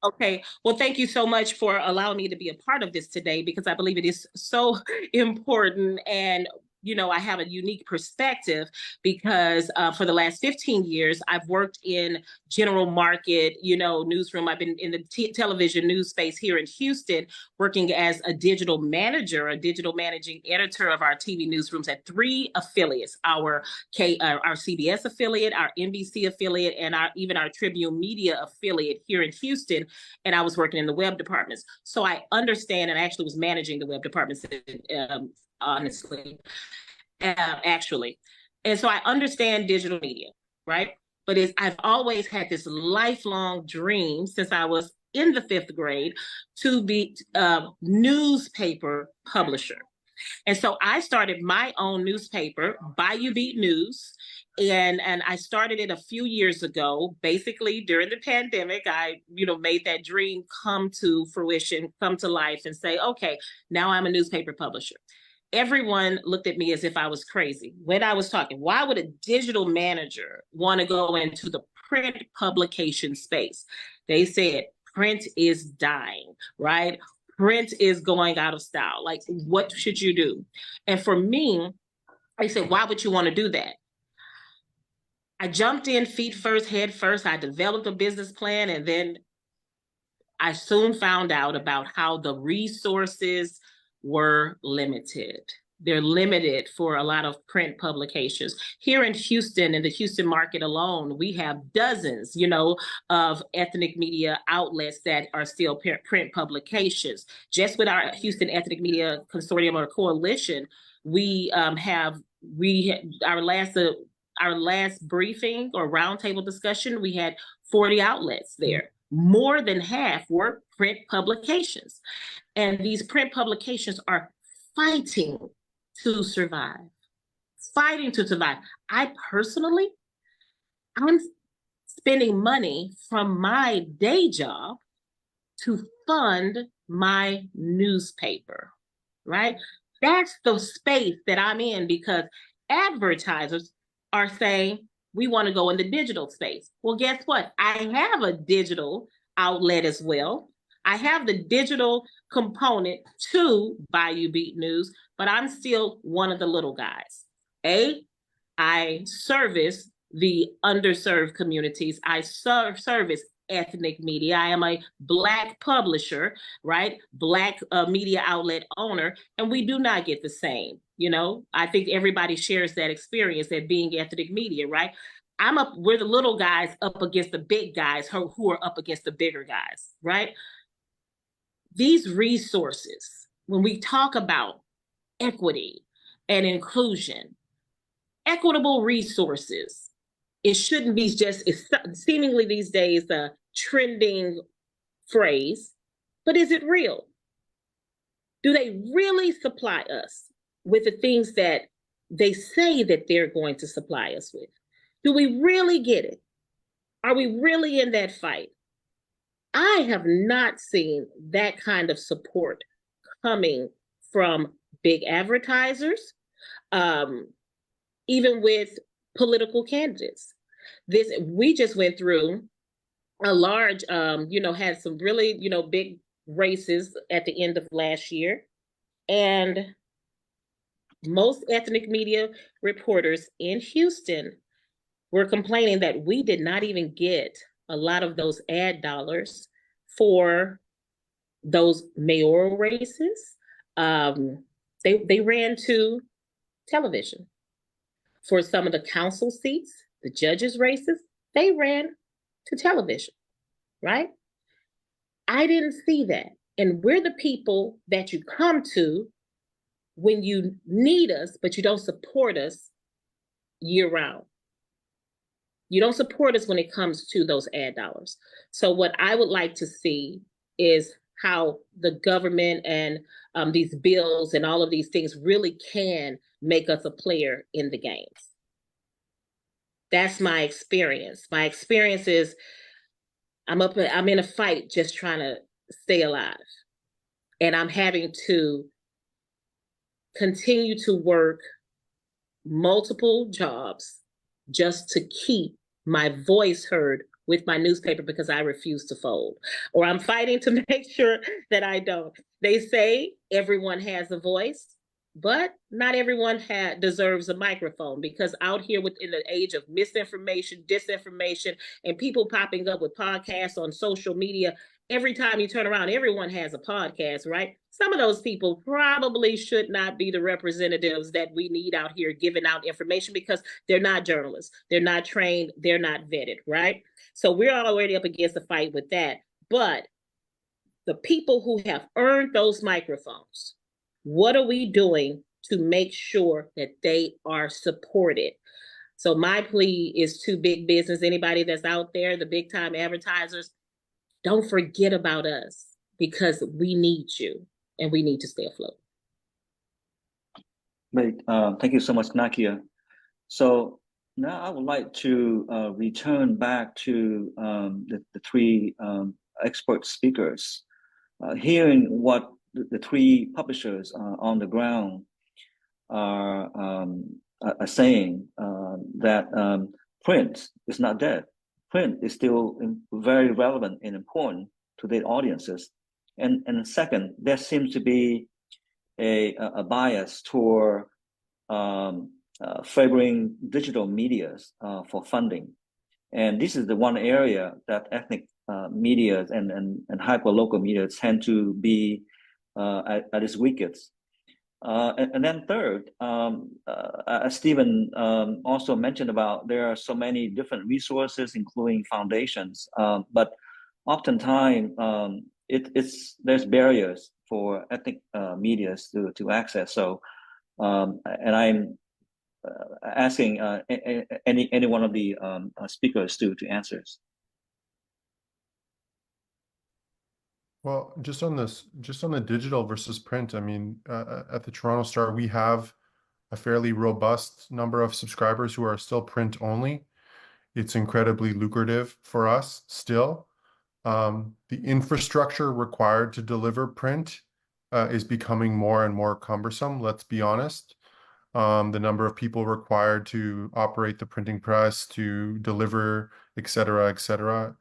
Okay, well, thank you so much for allowing me to be a part of this today, because I believe it is so important. And I have a unique perspective because for the last 15 years, I've worked in general market, newsroom. I've been in the television news space here in Houston, working as a digital manager, a digital managing editor of our TV newsrooms at 3 affiliates, our CBS affiliate, our NBC affiliate, and even our Tribune Media affiliate here in Houston. And I was working in the web departments. So I understand, and I actually was managing the web departments, honestly, actually. And so I understand digital media, right? but I've always had this lifelong dream since I was in the 5th grade to be a newspaper publisher. And so I started my own newspaper, Bayou Beat News, and I started it a few years ago. Basically, during the pandemic, I made that dream come to fruition, come to life, and say, okay, now I'm a newspaper publisher. Everyone looked at me as if I was crazy when I was talking. Why would a digital manager want to go into the print publication space? They said print is dying, right? Print is going out of style. Like, what should you do? And for me, I said, why would you want to do that? I jumped in feet first, head first. I developed a business plan, and then I soon found out about how the resources were limited. They're limited for a lot of print publications. Here in Houston, in the Houston market alone, we have dozens, of ethnic media outlets that are still print publications. Just with our Houston Ethnic Media Consortium or Coalition, our last briefing or roundtable discussion, we had 40 outlets there. More than half were print publications. And these print publications are fighting to survive. I personally, I'm spending money from my day job to fund my newspaper, right? That's the space that I'm in, because advertisers are saying, we want to go in the digital space. Well, guess what? I have a digital outlet as well. I have the digital component to Bayou Beat News, but I'm still one of the little guys. I service the underserved communities. I service ethnic media. I am a Black publisher, right? Black media outlet owner, and we do not get the same. I think everybody shares that experience, that being ethnic media, right? We're the little guys up against the big guys who are up against the bigger guys, right? These resources, when we talk about equity and inclusion, equitable resources, it shouldn't be it's seemingly these days a trending phrase, but is it real? Do they really supply us with the things that they say that they're going to supply us with? Do we really get it? Are we really in that fight? I have not seen that kind of support coming from big advertisers, even with political candidates. We just went through a large, had some really, big races at the end of last year. And most ethnic media reporters in Houston were complaining that we did not even get a lot of those ad dollars for those mayoral races. They ran to television. For some of the council seats, the judges' races, they ran to television, right? I didn't see that. And we're the people that you come to when you need us, but you don't support us year-round. You don't support us when it comes to those ad dollars. So what I would like to see is how the government and these bills and all of these things really can make us a player in the games. That's my experience. My experience is I'm in a fight just trying to stay alive. And I'm having to continue to work multiple jobs just to keep my voice heard with my newspaper, because I refuse to fold, or I'm fighting to make sure that I don't. They say everyone has a voice, but not everyone deserves a microphone, because out here within the age of misinformation, disinformation, and people popping up with podcasts on social media, every time you turn around, everyone has a podcast, right? Some of those people probably should not be the representatives that we need out here giving out information, because they're not journalists, they're not trained, they're not vetted, right? So we're already up against a fight with that. But the people who have earned those microphones, what are we doing to make sure that they are supported? So my plea is to big business, anybody that's out there, the big time advertisers, don't forget about us, because we need you and we need to stay afloat. Great. Thank you so much, Nakia. So now I would like to return back to the three expert speakers, hearing what the three publishers on the ground are saying, that print is not dead. Print is still very relevant and important to their audiences. And second, there seems to be a bias toward favoring digital medias for funding. And this is the one area that ethnic media and hyper-local media tend to be at its weakest. And then third, as Stephen also mentioned about, there are so many different resources, including foundations, but oftentimes there's barriers for ethnic medias to access. So, and I'm asking any one of the speakers to answer. Well, just on the digital versus print, I mean, at the Toronto Star, we have a fairly robust number of subscribers who are still print only. It's incredibly lucrative for us still. The infrastructure required to deliver print is becoming more and more cumbersome, let's be honest. The number of people required to operate the printing press, to deliver, et cetera, et cetera.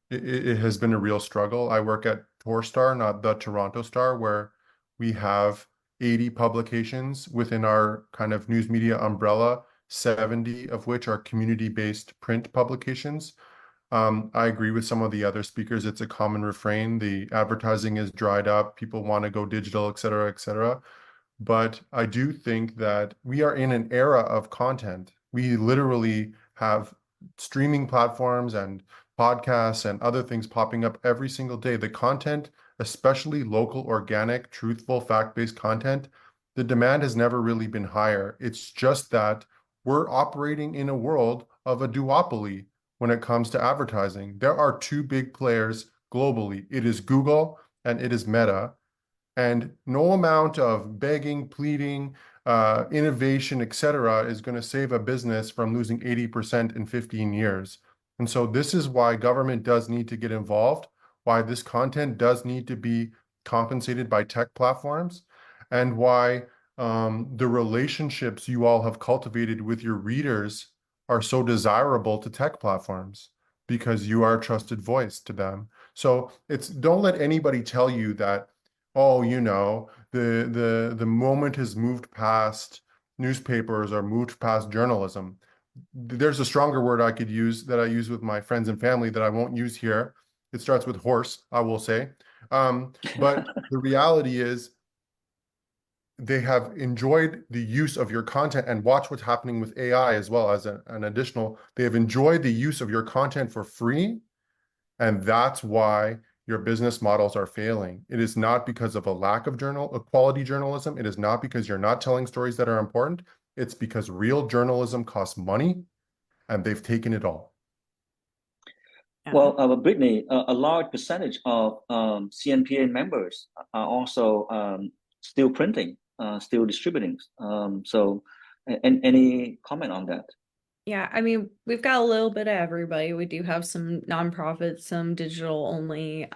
It has been a real struggle. I work at Star, not the Toronto Star, where we have 80 publications within our kind of news media umbrella, 70 of which are community-based print publications. I agree with some of the other speakers. It's a common refrain. The advertising is dried up. People want to go digital, et cetera, et cetera. But I do think that we are in an era of content. We literally have streaming platforms and podcasts and other things popping up every single day. The content, especially local, organic, truthful, fact-based content, the demand has never really been higher. It's just that we're operating in a world of a duopoly when it comes to advertising. There are two big players globally. It is Google and it is Meta. And no amount of begging, pleading, innovation, et cetera, is going to save a business from losing 80% in 15 years. And so this is why government does need to get involved, why this content does need to be compensated by tech platforms, and why the relationships you all have cultivated with your readers are so desirable to tech platforms, because you are a trusted voice to them. So don't let anybody tell you that, oh, you know, the moment has moved past newspapers or moved past journalism. There's a stronger word I could use that I use with my friends and family that I won't use here. It starts with horse, I will say. But the reality is they have enjoyed the use of your content, and watch what's happening with AI as well as an additional. They have enjoyed the use of your content for free, and that's why your business models are failing. It is not because of a lack of quality journalism. It is not because you're not telling stories that are important. It's because real journalism costs money, and they've taken it all. Well, Brittany, a large percentage of CNPA members are also still printing, still distributing. So, any comment on that? Yeah, I mean, we've got a little bit of everybody. We do have some nonprofits, some digital only,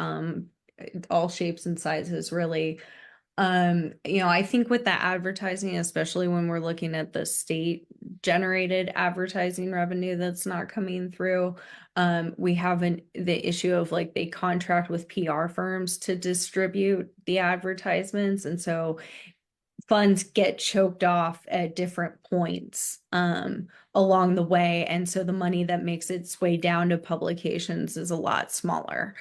all shapes and sizes, really. I think with the advertising, especially when we're looking at the state generated advertising revenue that's not coming through, we have the issue of like they contract with PR firms to distribute the advertisements, and so funds get choked off at different points along the way, and so the money that makes its way down to publications is a lot smaller.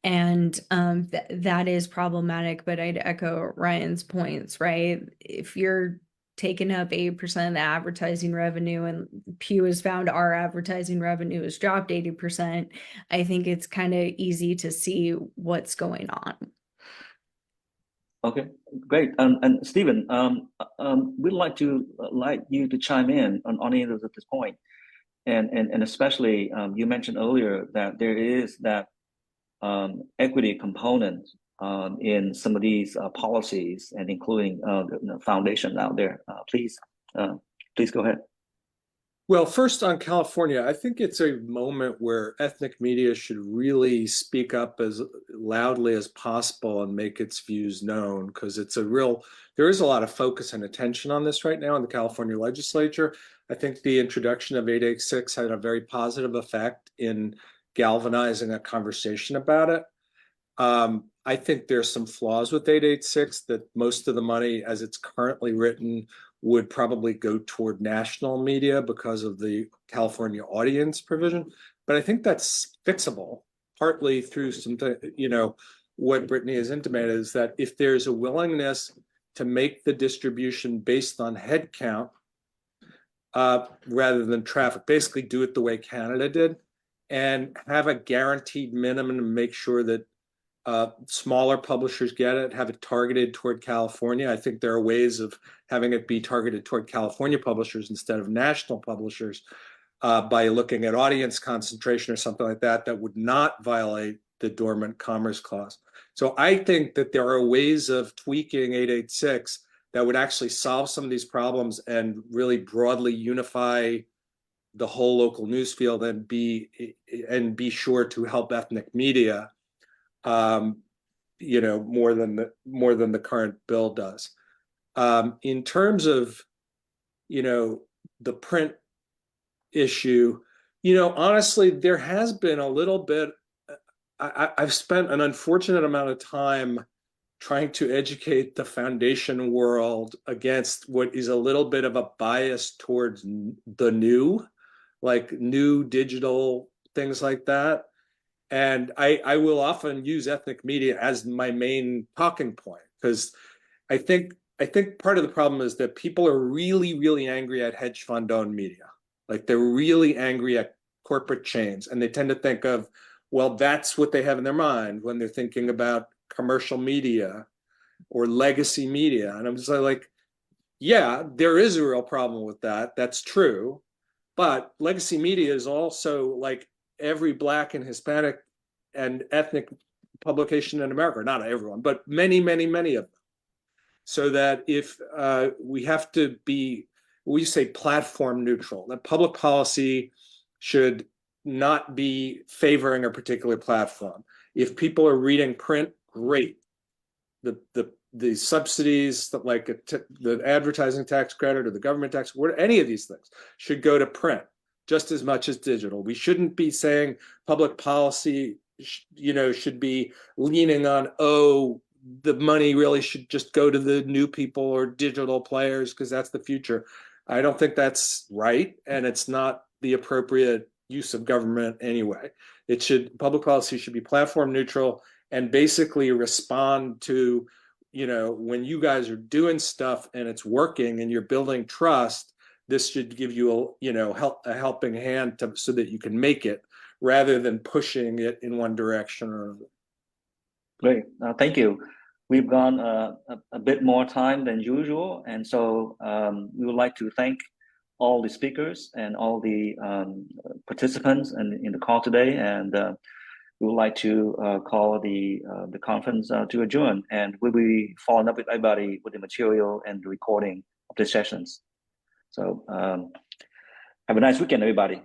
And that is problematic, but I'd echo Ryan's points, right? If you're taking up 8% of the advertising revenue, and Pew has found our advertising revenue has dropped 80%, I think it's kind of easy to see what's going on. Okay, great. And Stephen, we'd like you to chime in on any of those at this point. And especially you mentioned earlier that there is that equity component in some of these policies, and including the foundations out there. Please go ahead. Well, first on California, I think it's a moment where ethnic media should really speak up as loudly as possible and make its views known, because there is a lot of focus and attention on this right now in the California legislature. I think the introduction of 886 had a very positive effect in galvanizing a conversation about it. I think there's some flaws with 886, that most of the money as it's currently written would probably go toward national media because of the California audience provision. But I think that's fixable, partly through what Brittany has intimated is that if there's a willingness to make the distribution based on head count rather than traffic, basically do it the way Canada did, and have a guaranteed minimum and make sure that smaller publishers get it, have it targeted toward California. I think there are ways of having it be targeted toward California publishers instead of national publishers by looking at audience concentration or something like that that would not violate the Dormant Commerce Clause. So I think that there are ways of tweaking 886 that would actually solve some of these problems and really broadly unify the whole local news field and be sure to help ethnic media more than the current bill does. In terms of, the print issue, honestly, there has been a little bit, I've spent an unfortunate amount of time trying to educate the foundation world against what is a little bit of a bias towards the new, like new digital things like that. And I will often use ethnic media as my main talking point, because I think part of the problem is that people are really, really angry at hedge fund owned media. Like they're really angry at corporate chains, and they tend to think of, well, that's what they have in their mind when they're thinking about commercial media or legacy media. And I'm just like, yeah, there is a real problem with that. That's true. But legacy media is also like every Black and Hispanic and ethnic publication in America, not everyone, but many, many, many of them. So that if we have to be, we say platform neutral, that public policy should not be favoring a particular platform. If people are reading print, great. The subsidies, like the advertising tax credit or the government tax, any of these things should go to print just as much as digital. We shouldn't be saying public policy, should be leaning on, the money really should just go to the new people or digital players because that's the future. I don't think that's right, and it's not the appropriate use of government anyway. Public policy should be platform neutral and basically respond to, when you guys are doing stuff and it's working and you're building trust, this should give you a helping hand so that you can make it, rather than pushing it in one direction or another. Great, thank you. We've gone a bit more time than usual, and so we would like to thank all the speakers and all the participants in the call today, and we would like to call the conference to adjourn, and we'll be following up with everybody with the material and the recording of the sessions. So have a nice weekend, everybody.